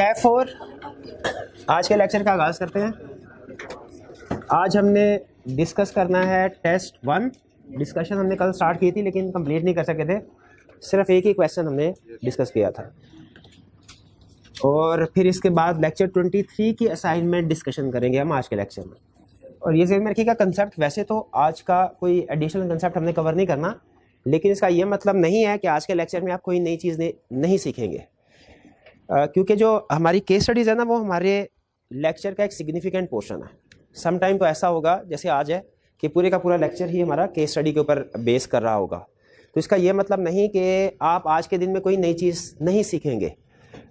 कैफ 4 आज के लेक्चर का आगाज़ करते हैं। आज हमने डिस्कस करना है टेस्ट 1। डिस्कशन हमने कल स्टार्ट की थी लेकिन कंप्लीट नहीं कर सके थे, सिर्फ एक ही क्वेश्चन हमने डिस्कस किया था। और फिर इसके बाद लेक्चर 23 की असाइनमेंट डिस्कशन करेंगे हम आज के लेक्चर में। और ये ज़हन में रखिएगा, कंसेप्ट वैसे तो आज का कोई एडिशनल कंसेप्ट हमने कवर नहीं करना, लेकिन इसका ये मतलब नहीं है कि आज के लेक्चर में आप कोई नई चीज़ नहीं सीखेंगे, क्योंकि जो हमारी केस स्टडीज़ है ना, वो हमारे लेक्चर का एक सिग्निफिकेंट पोर्शन है। सम टाइम तो ऐसा होगा जैसे आज है कि पूरे का पूरा लेक्चर ही हमारा केस स्टडी के ऊपर बेस कर रहा होगा। तो इसका ये मतलब नहीं कि आप आज के दिन में कोई नई चीज़ नहीं सीखेंगे।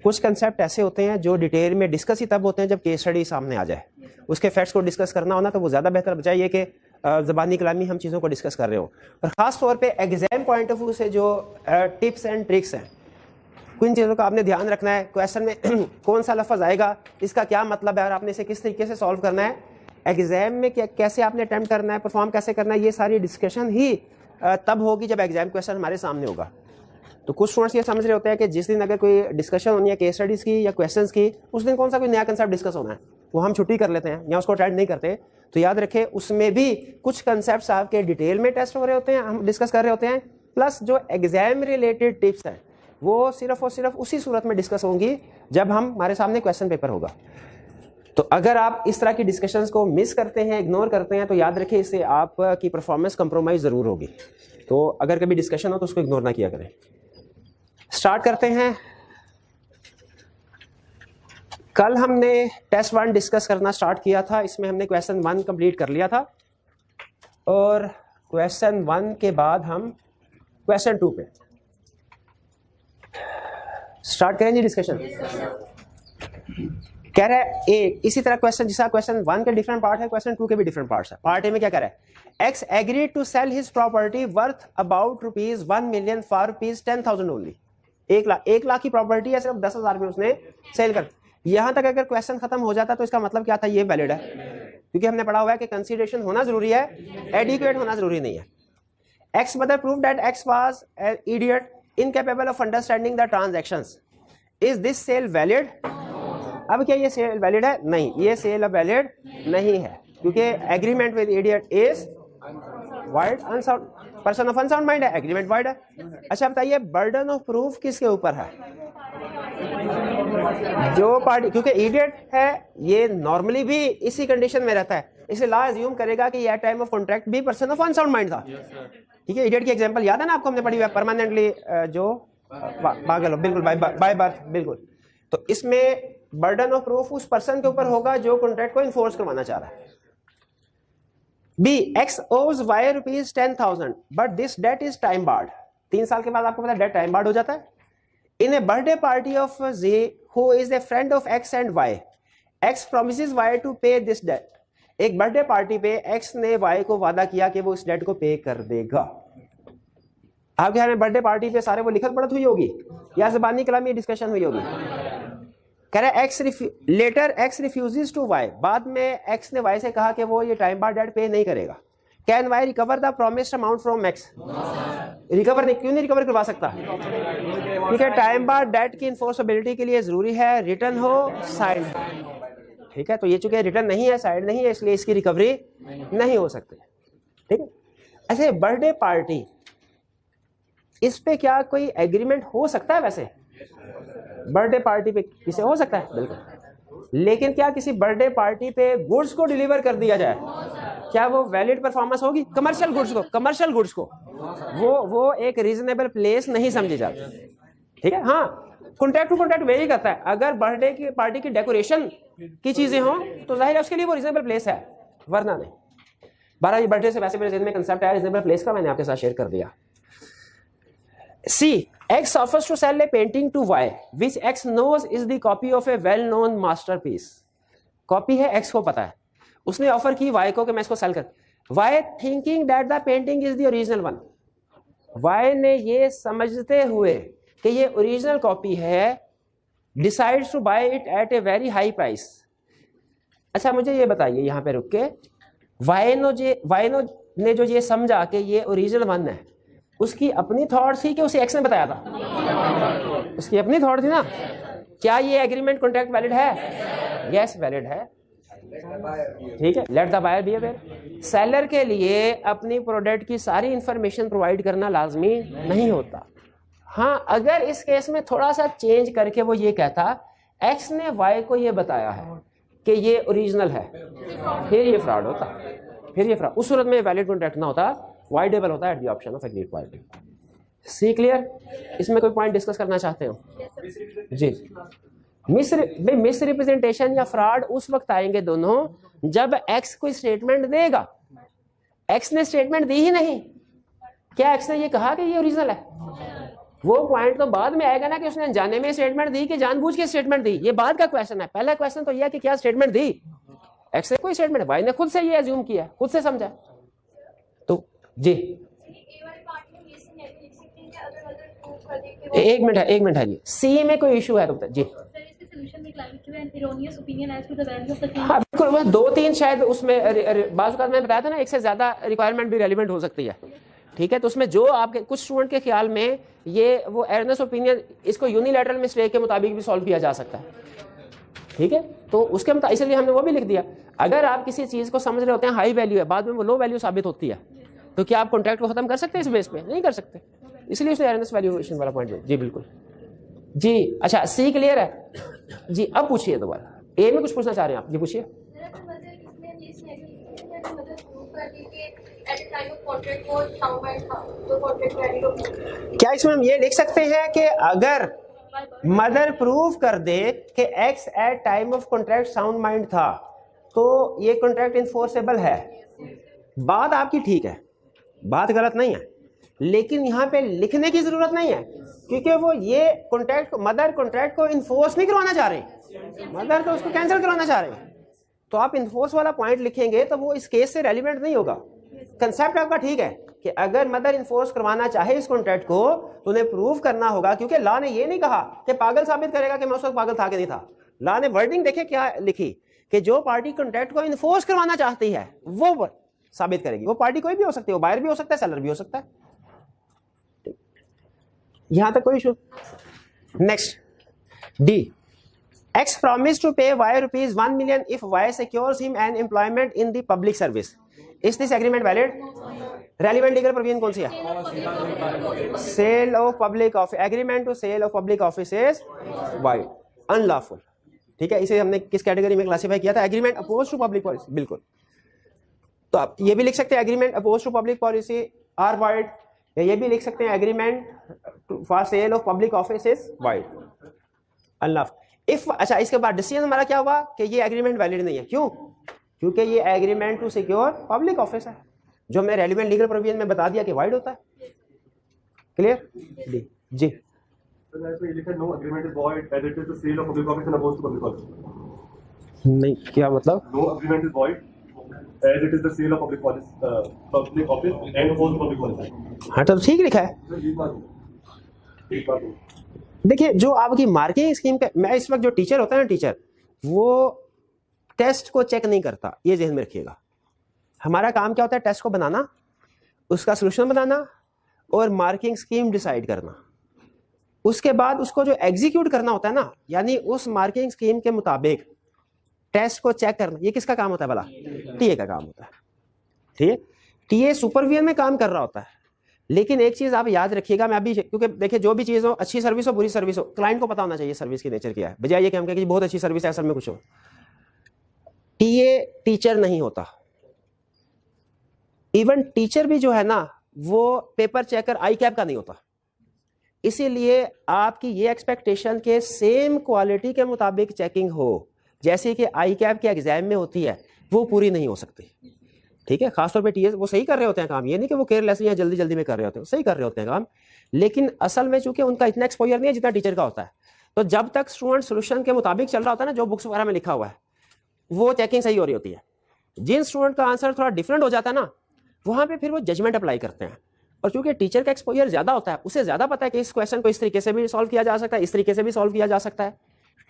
कुछ कंसेप्ट ऐसे होते हैं जो डिटेल में डिस्कस ही तब होते हैं जब केस स्टडी सामने आ जाए। उसके फैक्ट्स को डिस्कस करना होना तो वो ज़्यादा बेहतर बचाए ये कि ज़बानी कलामी हम चीज़ों को डिस्कस कर रहे हो। और ख़ास तौर पे एग्जाम पॉइंट ऑफ व्यू से जो टिप्स एंड ट्रिक्स हैं, कुछ चीज़ों का आपने ध्यान रखना है। क्वेश्चन में कौन सा लफ्ज़ आएगा, इसका क्या मतलब है, और आपने इसे किस तरीके से सॉल्व करना है, एग्जाम में कैसे आपने अटैम्प्ट करना है, परफॉर्म कैसे करना है, ये सारी डिस्कशन ही तब होगी जब एग्जाम क्वेश्चन हमारे सामने होगा। तो कुछ स्टूडेंट्स ये समझ रहे होते हैं कि जिस दिन अगर कोई डिस्कशन होनी है केस स्टडीज़ की या क्वेश्चंस की, उस दिन कौन सा कोई नया कंसेप्ट डिस्कस होना है, वो हम छुट्टी कर लेते हैं या उसको अटेंड नहीं करते। तो याद रखें, उसमें भी कुछ कंसेप्ट्स आपके डिटेल में टेस्ट हो रहे होते हैं, हम डिस्कस कर रहे होते हैं, प्लस जो एग्जाम रिलेटेड टिप्स हैं वो सिर्फ और सिर्फ उसी सूरत में डिस्कस होंगी जब हमारे सामने क्वेश्चन पेपर होगा। तो अगर आप इस तरह की डिस्कशंस को मिस करते हैं, इग्नोर करते हैं, तो याद रखें इससे आपकी परफॉर्मेंस कंप्रोमाइज़ ज़रूर होगी। तो अगर कभी डिस्कशन हो तो उसको इग्नोर ना किया करें। स्टार्ट करते हैं। कल हमने टेस्ट 1 डिस्कस करना स्टार्ट किया था। इसमें हमने क्वेश्चन 1 कंप्लीट कर लिया था और क्वेश्चन 1 के बाद हम क्वेश्चन 2 पे स्टार्ट करेंगे डिस्कशन। कह रहा है एक इसी तरह क्वेश्चन, जिसका क्वेश्चन 1 के डिफरेंट पार्ट है, क्वेश्चन 2 के भी डिफरेंट पार्ट्स है। पार्ट ए में क्या कह रहा है, X agreed to sell his property worth about ₹1 million for ₹10,000 only. 1 lakh की प्रॉपर्टी है, सिर्फ 10,000 में उसने सेल कर। यहां तक अगर क्वेश्चन खत्म हो जाता तो इसका मतलब क्या था, ये वैलिड है, क्योंकि हमने पढ़ा हुआ है कि कंसीडरेशन होना जरूरी है, एडिक्वेट होना जरूरी नहीं है। X mother prove that X was an idiot incapable of understanding the transactions. Is this sale valid? अब क्या ये सेल वैलिड है? नहीं, ये सेल अब वैलिड नहीं है, क्योंकि agreement with idiot is wide unsound, person of unsound mind है, एग्रीमेंट वाइड है। अच्छा बताइए, बर्डन ऑफ प्रूफ किसके ऊपर है? जो पार्टी, क्योंकि इडियट है ये नॉर्मली भी इसी कंडीशन में रहता है, इसलिए लॉ अज्यूम करेगा कि ये टाइम ऑफ कॉन्ट्रैक्ट भी पर्सन ऑफ अनसाउंड माइंड था। ठीक है, इडियट की एग्जांपल याद है ना आपको, हमने पढ़ी हुई है, परमानेंटली जो पागल हो, बिल्कुल बाय बर्थ, बिल्कुल। तो इसमें बर्डन ऑफ प्रूफ उस पर्सन के ऊपर होगा जो कॉन्ट्रैक्ट को इन्फोर्स करवाना चाह रहा है। B, X owes Y ₹10,000 but this debt is time barred. 3 साल के बाद आपको पता है डेट टाइम बार्ड हो जाता है। In a birthday party of J who is a friend of X and Y, X promises Y to pay this debt. एक बर्थडे पार्टी पे एक्स ने वाई को वादा किया कि वो इस डेट को पे कर देगा। आपके यहाँ में बर्थडे पार्टी पे सारे वो लिखत पढ़त हुई होगी या ज़बानी कलामी डिस्कशन हुई होगी। कह रहा है later X refuses to Y, बाद में एक्स ने वाई से कहा कि वो ये टाइम बार्ड डेट पे नहीं करेगा। Can Y recover the promised amount from x? Recover नहीं, क्यों नहीं रिकवर करवा सकता? ठीक है, टाइम बार्ड डेट की इन्फोर्सेबिलिटी के लिए जरूरी है रिटर्न हो, साइड। ठीक है, तो ये चूंकि रिटर्न नहीं है, साइड नहीं है, इसलिए इसकी रिकवरी नहीं हो सकती। ठीक है, ऐसे बर्थडे पार्टी, इस पे क्या कोई एग्रीमेंट हो सकता है? वैसे बर्थडे पार्टी पे किसे हो सकता है, बिल्कुल। लेकिन क्या किसी बर्थडे पार्टी पे गुड्स को डिलीवर कर दिया जाए, क्या वो वैलिड परफॉर्मेंस होगी? कमर्शियल गुड्स को वो एक रीजनेबल प्लेस नहीं समझी जाती। ठीक है, हाँ, कॉन्ट्रैक्ट टू कॉन्ट्रैक्ट वेरी करता है। अगर बर्थडे की पार्टी की डेकोरेशन की चीजें हों तो जाहिर है उसके लिए वो रीजनेबल प्लेस है, वरना नहीं। 12 बर्थडे से वैसे मेरे ज़हन में कंसेप्ट आया रीजनेबल प्लेस का, मैंने आपके साथ शेयर कर दिया। C, X offers to sell a painting to Y, which X knows is the copy of a well-known masterpiece. Copy है, X को पता है, उसने ऑफर की Y को कि मैं इसको सेल कर। Y thinking that the painting is the original one. Y ने ये समझते हुए कि ये ओरिजिनल कॉपी है, decides to buy it at a very high price. अच्छा मुझे ये बताइए यहाँ पे रुक के, Y ने जो ये समझा कि ये ओरिजिनल वन है, उसकी अपनी थॉट थी कि उसे एक्स ने बताया था? उसकी अपनी थॉट थी ना। क्या ये एग्रीमेंट कॉन्ट्रैक्ट वैलिड है? यस वैलिड है, ठीक है। Let the buyer be aware. Seller के लिए अपनी प्रोडक्ट की सारी इंफॉर्मेशन प्रोवाइड करना लाजमी नहीं होता। हाँ, अगर इस केस में थोड़ा सा चेंज करके वो ये कहता एक्स ने वाई को ये बताया है कि ये ओरिजिनल है, फिर ये फ्रॉड होता, फिर ये फ्रॉड। उस सूरत में वैलिड कॉन्ट्रैक्ट ना होता, वाइडेबल होता है at the option of agreed party. See clear? इसमें कोई पॉइंट डिस्कस करना चाहते हो? जी। मिस रिप्रेजेंटेशन या फ्रॉड उस वक्त आएंगे दोनों जब एक्स कोई स्टेटमेंट देगा, एक्स ने स्टेटमेंट दी ही नहीं, क्या एक्स ने ये कहा कि ये ओरिजिनल है? वो पॉइंट तो बाद में आएगा ना कि उसने जाने में स्टेटमेंट दी कि जानबूझ के स्टेटमेंट दी, ये बाद का क्वेश्चन है। पहला क्वेश्चन तो यह है कि क्या स्टेटमेंट दी, एक्स ने कोई स्टेटमेंट, वाई ने खुद से ये अज्यूम किया, खुद से समझा। तो जी एक मिनट है जी, सी में कोई इशू है तो जी हाँ बिल्कुल, 2-3 शायद उसमें बाज़ औक़ात मैंने बताया था ना, एक से ज्यादा रिक्वायरमेंट भी रेलिवेंट हो सकती है, ठीक है। तो उसमें जो आपके कुछ स्टूडेंट के ख्याल में ये वो एरनेस ओपिनियन, इसको यूनिलैटरल मिस्टेक के मुताबिक भी सॉल्व किया जा सकता है, ठीक है। तो उसके मुताबिक इसलिए हमने वो भी लिख दिया। अगर आप किसी चीज को समझ रहे होते हैं हाई वैल्यू है, बाद में वो लो वैल्यू साबित होती है, तो क्या आप कॉन्ट्रैक्ट को खत्म कर सकते हैं इस बेस पे? नहीं कर सकते, इसलिए उसने एरनेस वैल्यूएशन वाला पॉइंट। जी बिल्कुल जी। अच्छा, सी क्लियर है जी। अब पूछिए दोबारा, ए में कुछ पूछना चाह रहे हैं आप? जी पूछिए। क्या इसमें हम ये लिख सकते हैं कि अगर मदर प्रूव कर दे कि X at time of contract sound mind था तो ये कॉन्ट्रैक्ट इन्फोर्सेबल है? बात आपकी ठीक है, बात गलत नहीं है, लेकिन यहाँ पे लिखने की जरूरत नहीं है, क्योंकि वो ये कॉन्ट्रैक्ट, मदर कॉन्ट्रैक्ट को इन्फोर्स नहीं करवाना चाह रहे, मदर तो उसको कैंसिल करवाना चाह रहे हैं। तो आप इन्फोर्स वाला पॉइंट लिखेंगे तो वो इस केस से रेलिवेंट नहीं होगा। कंसेप्ट आपका ठीक है कि अगर मदर इन्फोर्स करवाना चाहे इस कॉन्ट्रैक्ट को तो उन्हें प्रूव करना होगा, क्योंकि लॉ ने ये नहीं कहा कि पागल साबित करेगा कि मैं उस वक्त पागल था कि नहीं था। लॉ ने वर्डिंग देखे क्या लिखी कि जो पार्टी कॉन्ट्रैक्ट को इन्फोर्स करवाना चाहती है वो साबित करेगी। वो पार्टी कोई भी हो सकती है, वो बायर भी हो सकता है, सेलर भी हो सकता है। यहां तक कोई issue? Next D, X promised to pay Y rupees 1 million if Y secures him an employment in the public service. Is this agreement valid? Relevant legal provision कौन सी है? Sale of public office, agreement to sale of public office is void, unlawful, ठीक है। इसे हमने किस category में classify किया था? Agreement opposed to public policy, बिल्कुल। तो आप ये भी लिख सकते हैं agreement opposed to public policy are void, या ये भी लिख सकते हैं agreement for sale of public office is void, unlawful. If अच्छा, इसके बाद डिसीजन हमारा क्या हुआ कि ये एग्रीमेंट वैलिड नहीं है। क्यों? क्योंकि ये agreement to secure public office है, जो हमने रेलिवेंट लीगल प्रोविजन में बता दिया कि वाइड होता है। क्लियर? जी नहीं, क्या मतलब? No agreement is void as it is the sale of public office and opposed to public policy। हाँ, तो ठीक लिखा है। देखिए, जो आपकी मार्किंग स्कीम का, मैं इस वक्त जो टीचर होता है ना, टीचर वो टेस्ट को चेक नहीं करता, ये ध्यान में रखिएगा। हमारा काम क्या होता है? टेस्ट को बनाना, उसका सोल्यूशन बनाना और मार्किंग स्कीम डिसाइड करना। उसके बाद उसको जो एग्जीक्यूट करना होता है ना, यानी उस मार्किंग स्कीम के मुताबिक टेस्ट को चेक करना, ये किसका काम होता है भला? टीए का काम होता है, ठीक है। टीए सुपरविजन में काम कर रहा होता है। लेकिन एक चीज आप याद रखिएगा, मैं अभी, क्योंकि देखिए जो भी चीज हो, अच्छी सर्विस हो बुरी सर्विस हो, क्लाइंट को पता होना चाहिए सर्विस की नेचर क्या है, बजाय ये कि हम कहें कि बहुत अच्छी सर्विस है, असल में कुछ हो। टीए टीचर नहीं होता, इवन टीचर भी जो है ना वो पेपर चेकर आई कैप का नहीं होता। इसीलिए आपकी ये एक्सपेक्टेशन के सेम क्वालिटी के मुताबिक चेकिंग हो जैसे कि आई कैप के एग्जाम में होती है, वो पूरी नहीं हो सकती, ठीक है। खासतौर पे टीएस वो सही कर रहे होते हैं काम, ये नहीं कि वो केयरलेस या जल्दी जल्दी में कर रहे होते हैं, सही कर रहे होते हैं काम, लेकिन असल में चूंकि उनका इतना एक्सपोजर नहीं है जितना टीचर का होता है। तो जब तक स्टूडेंट सोल्यूशन के मुताबिक चल रहा होता है ना, जो बुक्स वगैरह में लिखा हुआ है, वो चेकिंग सही हो रही होती है। जिन स्टूडेंट का आंसर थोड़ा डिफरेंट हो जाता है ना, वहां पर फिर वो जजमेंट अप्लाई करते हैं। और चूंकि टीचर का एक्सपोजर ज्यादा होता है, उसे ज्यादा पता है कि इस क्वेश्चन को इस तरीके से भी सॉल्व किया जा सकता है, इस तरीके से भी सॉल्व किया जा सकता है।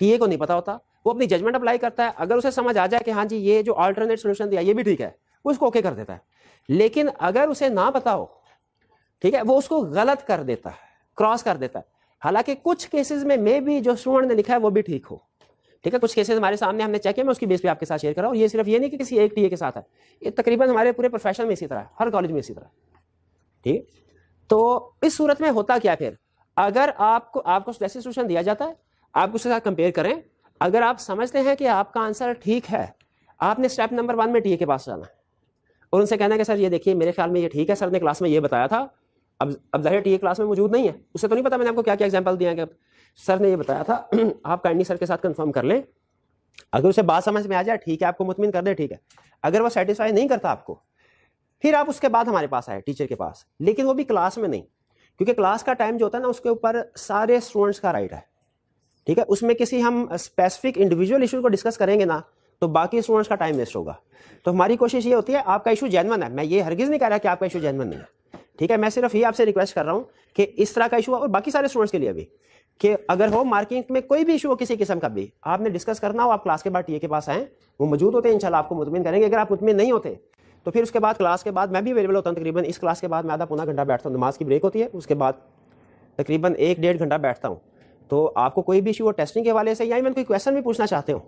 टीए को नहीं पता होता, वो अपनी जजमेंट अप्लाई करता है। अगर उसे समझ आ जाए कि हाँ जी ये जो अल्टरनेट सॉल्यूशन दिया ये भी ठीक है, वो उसको ओके कर देता है। लेकिन अगर उसे ना पता हो, ठीक है, वो उसको गलत कर देता है, क्रॉस कर देता है। हालांकि कुछ केसेस में मे भी जो स्टूडेंट ने लिखा है वो भी ठीक हो, ठीक है। कुछ केसेस हमारे सामने हमने चेक किया, मैं उसकी बेस पे आपके साथ शेयर कर रहा हूँ। ये सिर्फ ये नहीं कि किसी एक टीए के साथ है, ये तकरीबन हमारे पूरे प्रोफेशन में इसी तरह है, हर कॉलेज में इसी तरह, ठीक। तो इस सूरत में होता क्या फिर, अगर आपको वैसे सोल्यूशन दिया जाता है, आप उसके साथ कंपेयर करें, अगर आप समझते हैं कि आपका आंसर ठीक है, आपने स्टेप नंबर 1 में टीए के पास जाना और उनसे कहना है कि सर ये देखिए मेरे ख्याल में ये ठीक है, सर ने क्लास में ये बताया था। अब जाहिर टीए क्लास में मौजूद नहीं है, उसे तो नहीं पता मैंने आपको क्या क्या एग्जांपल दिया है, सर ने ये बताया था, आप काइंडली सर के साथ कंफर्म कर लें। अगर उसे बात समझ में आ जाए ठीक है, आपको मुतमिन कर दे ठीक है। अगर वो सेटिस्फाई नहीं करता आपको, फिर आप उसके बाद हमारे पास आए टीचर के पास, लेकिन वो भी क्लास में नहीं, क्योंकि क्लास का टाइम जो होता है ना उसके ऊपर सारे स्टूडेंट्स का राइट है, ठीक है। उसमें किसी हम स्पेसिफिक इंडिविजुअल इशू को डिस्कस करेंगे ना तो बाकी स्टूडेंट्स का टाइम वेस्ट होगा। तो हमारी कोशिश ये होती है, आपका इशू जेन्युइन है, मैं ये हरगिज नहीं कह रहा कि आपका इशू जेन्युइन नहीं है, ठीक है। मैं सिर्फ ये आपसे रिक्वेस्ट कर रहा हूँ कि इस तरह का इशू और बाकी सारे स्टूडेंट्स के लिए भी, कि अगर हो मार्किंग में कोई भी इशू हो किसी किस्म का भी, आपने डिस्कस करना हो, आप क्लास के बाद टीए के पास आएँ, वो मौजूद होते हैं, इंशाल्लाह आपको मुतमिन करेंगे। अगर आप मुतमिन नहीं होते तो फिर उसके बाद क्लास के बाद मैं भी अवेलेबल होता हूँ, तकरीबन इस क्लास के बाद मैं आधा पौना घंटा बैठता हूँ, नमाज की ब्रेक होती है, उसके बाद तकरीबन 1-1.5 घंटा बैठता हूँ। तो आपको कोई भी इशू हो टेस्टिंग के हवाले से या इवन कोई क्वेश्चन भी पूछना चाहते हो,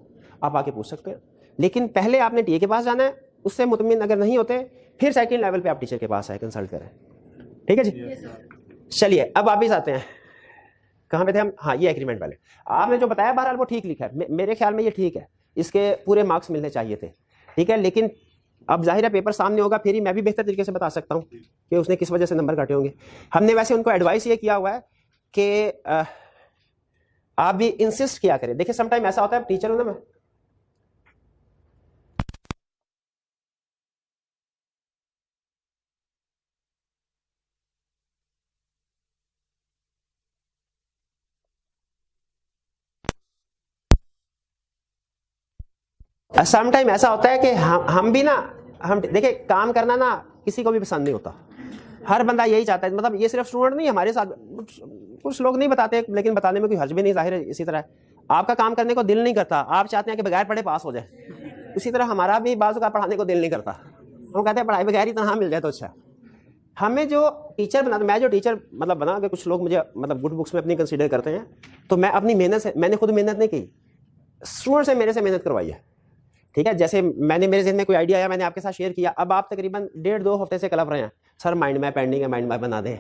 आप आके पूछ सकते हैं, लेकिन पहले आपने टीए के पास जाना है, उससे मुतमिन अगर नहीं होते फिर सेकंड लेवल पे आप टीचर के पास आए, कंसल्ट करें, ठीक है जी। चलिए अब वापिस आते हैं, कहाँ पे थे हम, हाँ ये एग्रीमेंट वाले। आपने जो बताया बहरहाल वो ठीक लिखा है, मेरे ख्याल में ये ठीक है, इसके पूरे मार्क्स मिलने चाहिए थे, ठीक है। लेकिन अब जाहिर है पेपर सामने होगा, फिर ही मैं भी बेहतर तरीके से बता सकता हूँ कि उसने किस वजह से नंबर काटे होंगे। हमने वैसे उनको एडवाइस ये किया हुआ है कि आप भी इंसिस्ट किया करें। देखिए समटाइम ऐसा होता है, टीचर हूं ना मैं, समटाइम ऐसा होता है कि हम भी ना, हम देखिए काम करना ना किसी को भी पसंद नहीं होता, हर बंदा यही चाहता है। मतलब ये सिर्फ स्टूडेंट नहीं, हमारे साथ कुछ लोग नहीं बताते, लेकिन बताने में कोई हर्ज भी नहीं, जाहिर है। इसी तरह आपका काम करने को दिल नहीं करता, आप चाहते हैं कि बगैर पढ़े पास हो जाए। उसी तरह हमारा भी बाज़ का पढ़ाने को दिल नहीं करता, हम कहते हैं पढ़ाई बगैर ही तनहा मिल जाए तो अच्छा। हमें जो टीचर बना, मैं जो टीचर मतलब बना, कि कुछ लोग मुझे मतलब गुड बुक्स में अपनी कंसीडर करते हैं, तो मैं अपनी मेहनत से, मैंने खुद मेहनत नहीं की, स्टूडेंट से मेरे से मेहनत करवाई है, ठीक है। जैसे मैंने मेरे ज़हन में कोई आइडिया आया, मैंने आपके साथ शेयर किया, अब आप तकरीबन 1.5-2 हफ्ते से कलप रहे हैं, सर माइंड मैप पेंडिंग है, माइंड मैप बना दें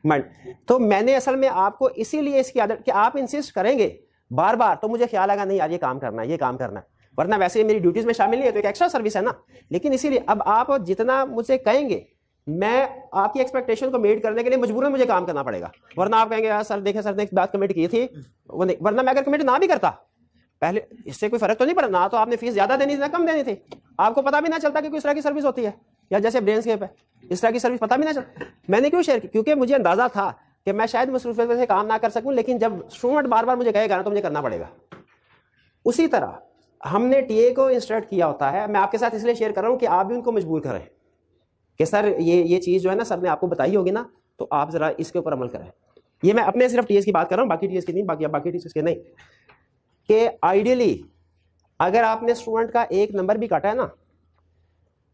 माइंड। तो मैंने असल में आपको इसीलिए इसकी आदत कि आप इंसिस्ट करेंगे बार बार, तो मुझे ख्याल आएगा नहीं यार ये काम करना है, ये काम करना है, वरना वैसे मेरी ड्यूटीज़ में शामिल नहीं है, तो एक एक्स्ट्रा सर्विस है ना। लेकिन इसीलिए अब आप जितना मुझसे कहेंगे, मैं आपकी एक्सपेक्टेशन को मीट करने के लिए मजबूरन मुझे काम करना पड़ेगा, वरना आप कहेंगे यार सर देखें सर ने एक बात कमिट की थी, वरना मैं अगर कमिट ना भी करता, पहले इससे कोई फर्क तो नहीं पड़ा ना, तो आपने फीस ज्यादा देनी थी ना कम देनी थी, आपको पता भी ना चलता कि किस तरह की सर्विस होती है, या जैसे ब्रेनस्केप है इस तरह की सर्विस पता भी ना चलता। मैंने क्यों शेयर की, क्योंकि मुझे अंदाजा था कि मैं शायद मसरूफियत से काम ना कर सकूं, लेकिन जब स्टूडेंट बार बार मुझे कहेगा ना तो मुझे करना पड़ेगा। उसी तरह हमने टीए को इंस्ट्रक्ट किया होता है, मैं आपके साथ इसलिए शेयर कर रहा हूं कि आप भी उनको मजबूर करें कि सर ये चीज़ जो है ना सर ने आपको बताई होगी ना, तो आप ज़रा इसके ऊपर अमल करें। ये मैं अपने सिर्फ टीएस की बात कर रहा हूँ, बाकी टीएस की नहीं, बाकी टीचर्स के नहीं। कि आइडियली अगर आपने स्टूडेंट का 1 नंबर भी काटा है ना,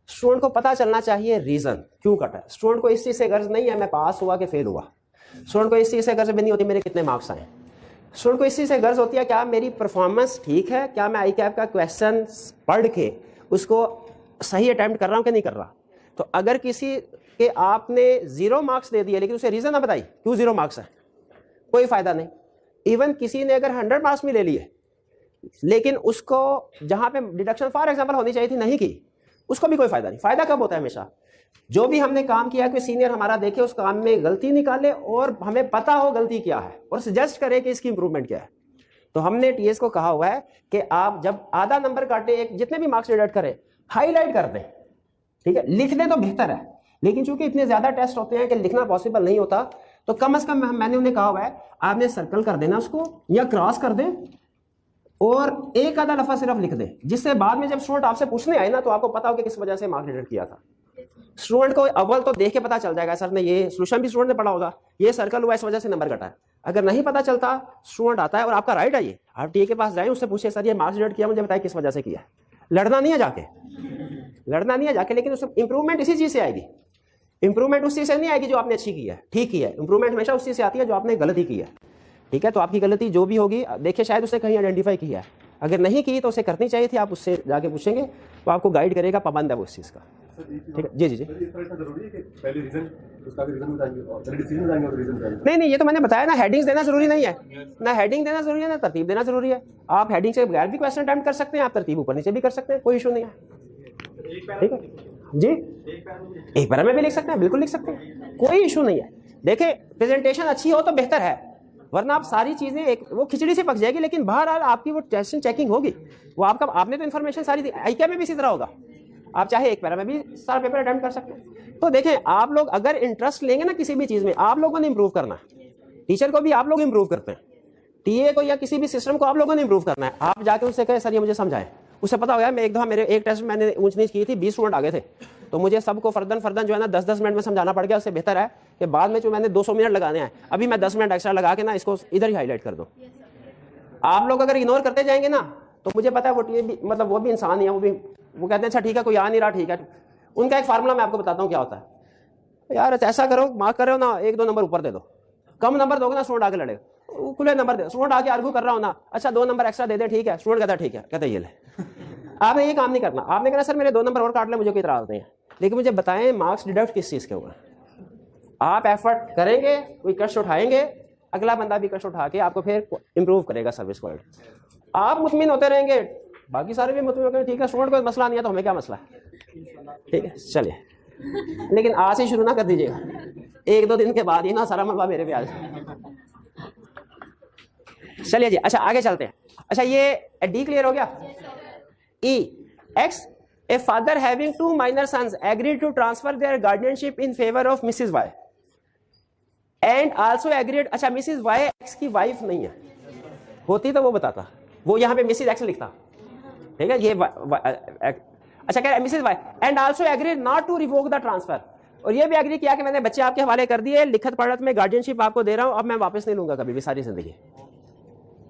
स्टूडेंट को पता चलना चाहिए रीज़न क्यों काटा है। स्टूडेंट को इस चीज़ से गर्ज नहीं है मैं पास हुआ कि फेल हुआ, स्टूडेंट को इस चीज़ से गर्ज भी नहीं होती मेरे कितने मार्क्स आए, स्टूडेंट को इस चीज़ से गर्ज होती है क्या मेरी परफॉर्मेंस ठीक है, क्या मैं आई कैप का क्वेश्चन पढ़ के उसको सही अटैम्प्ट कर रहा हूँ कि नहीं कर रहा। तो अगर किसी के आपने 0 मार्क्स दे दिए लेकिन उसे रीज़न ना बताई क्यों 0 मार्क्स है, कोई फ़ायदा नहीं। इवन किसी ने अगर 100 मार्क्स भी ले लिए लेकिन उसको जहाँ पे डिडक्शन फॉर एग्जाम्पल होनी चाहिए थी नहीं की, उसको भी कोई फ़ायदा नहीं। फ़ायदा कब होता है, हमेशा जो भी हमने काम किया कि सीनियर हमारा देखे उस काम में गलती निकाले और हमें पता हो गलती क्या है और सजेस्ट करे कि इसकी इंप्रूवमेंट क्या है। तो हमने टीएस को कहा हुआ है कि आप जब आधा नंबर काटे, एक जितने भी मार्क्स डिडक्ट करें हाईलाइट कर दें, ठीक है, लिख दें तो बेहतर है। लेकिन चूंकि इतने ज्यादा टेस्ट होते हैं कि लिखना पॉसिबल नहीं होता, तो कम से कम मैंने उन्हें कहा हुआ है आपने सर्कल कर देना उसको या क्रॉस कर दें और एक आधा लफा सिर्फ लिख दें, जिससे बाद में जब स्टूडेंट आपसे पूछने आए ना तो आपको पता हो कि किस वजह से मार्क्स डिडक्ट किया था। स्टूडेंट को अव्वल तो देख के पता चल जाएगा सर ने ये सोल्यूशन भी स्टूडेंट ने पढ़ा होगा, ये सर्कल हुआ इस वजह से नंबर घटा है। अगर नहीं पता चलता, स्टूडेंट आता है और आपका राइट है ये, आप टीए के पास जाएं उससे पूछे सर ये मार्क्स डिडक्ट किया, मुझे बताइए किस वजह से किया। लड़ना नहीं है जाके, लड़ना नहीं है जाके, लेकिन उसमें इंप्रूवमेंट इसी चीज से आएगी। इंप्रूवमेंट उस चीज से नहीं आएगी जो आपने अच्छी की है, ठीक की है। इंप्रूवमेंट हमेशा उस चीज से आती है जो आपने गलती की है। ठीक है, तो आपकी गलती जो भी होगी, देखिए शायद उसने कहीं आइडेंटिफाई किया है, अगर नहीं की तो उसे करनी चाहिए थी, आप उससे जाके पूछेंगे तो आपको गाइड करेगा, पाबंद है वो इस चीज़ का। ठीक है जी जी जी। नहीं, ये तो मैंने बताया ना, हेडिंग्स देना जरूरी नहीं है, ना हेडिंग देना जरूरी है ना तरतीब देना जरूरी है। आप हेडिंग से बगैर भी क्वेश्चन अटेम्प्ट कर सकते हैं, आप तरतीब ऊपर नीचे भी कर सकते हैं, कोई इशू नहीं है। ठीक है जी, एक पैरा में भी लिख सकते हैं, बिल्कुल लिख सकते हैं, कोई इशू नहीं है। देखें प्रेजेंटेशन अच्छी हो तो बेहतर है, वरना आप सारी चीजें एक वो खिचड़ी से पक जाएगी, लेकिन बहरहाल आपकी वो टेस्ट चेकिंग होगी, वो आपने तो इन्फॉर्मेशन सारी दी। आईक्यू में भी इसी तरह होगा, आप चाहे एक पैरा में भी सारा पेपर अटेम्प्ट कर सकते हैं। तो देखें, आप लोग अगर इंटरेस्ट लेंगे ना किसी भी चीज में, आप लोगों ने इंप्रूव करना है, टीचर को भी आप लोग इंप्रूव करते हैं, टीए को या किसी भी सिस्टम को आप लोगों ने इंप्रूव करना है। आप जाके उससे कहे सर ये मुझे समझाएं, उससे पता हो गया, मैं एक दफा मेरे एक टेस्ट में मैंने ऊंच नीच की थी, 20 स्टूडेंट आ गए थे, तो मुझे सबको फर्दन जो है ना 10-10 मिनट में समझाना पड़ गया। उससे बेहतर है कि बाद में जो मैंने 200 मिनट लगाने हैं, अभी मैं 10 मिनट एक्स्ट्रा लगा के ना इसको इधर ही हाईलाइट कर दूं। आप लोग अगर इग्नोर करते जाएंगे ना, तो मुझे पता है वो टीए भी, मतलब वो भी इंसान ही है, वो कहते हैं अच्छा ठीक है कोई आ नहीं रहा, ठीक है। उनका एक फार्मूला मैं आपको बताता हूँ क्या होता है। यार ऐसा करो, मार्क कर रहे हो ना, 1-2 नंबर ऊपर दे दो, कम नंबर दोगे ना स्टूडेंट आगे लड़ेगा, खुले नंबर दे, स्टूडेंट आगे आर्गू कर रहा हो ना, अच्छा 2 नंबर एक्स्ट्रा दे दे, ठीक है, स्टूडेंट कहता है ठीक है, कहते ये ले। आपने ये काम नहीं करना, आपने कहना सर मेरे 2 नंबर और काट ले, मुझे कोई इतराज नहीं है, लेकिन मुझे बताएं मार्क्स डिडक्ट किस चीज के हुए। आप एफर्ट करेंगे, कोई कष्ट उठाएंगे, अगला बंदा भी कष्ट उठा के आपको फिर इंप्रूव करेगा सर्विस क्वालिटी। आप मुतमिन होते रहेंगे, बाकी सारे भी मुतमिन होते हैं, ठीक है स्टूडेंट को मसला नहीं है तो हमें क्या मसला है, ठीक है चलिए। लेकिन आज से शुरू ना कर दीजिएगा, 1-2 दिन के बाद ही ना सारा मलबा मेरे पे आ जाए। चलिए जी, अच्छा आगे चलते हैं। अच्छा ये डी क्लियर हो गया। ई x, a father having 2 minor sons agreed to transfer their guardianship in favor of Mrs. Y and also agreed, अच्छा Mrs. Y X की वाइफ नहीं है, होती तो वो बताता, वो यहाँ पे Mrs. X लिखता, ठीक है, ये अच्छा कह रहा है Mrs. Y and also agreed not to revoke the transfer, और ये भी एग्री किया कि मैंने बच्चे आपके हवाले कर दिए, लिखत पढ़त में गार्डियनशिप आपको दे रहा हूं, अब मैं वापस नहीं लूंगा कभी भी सारी जिंदगी।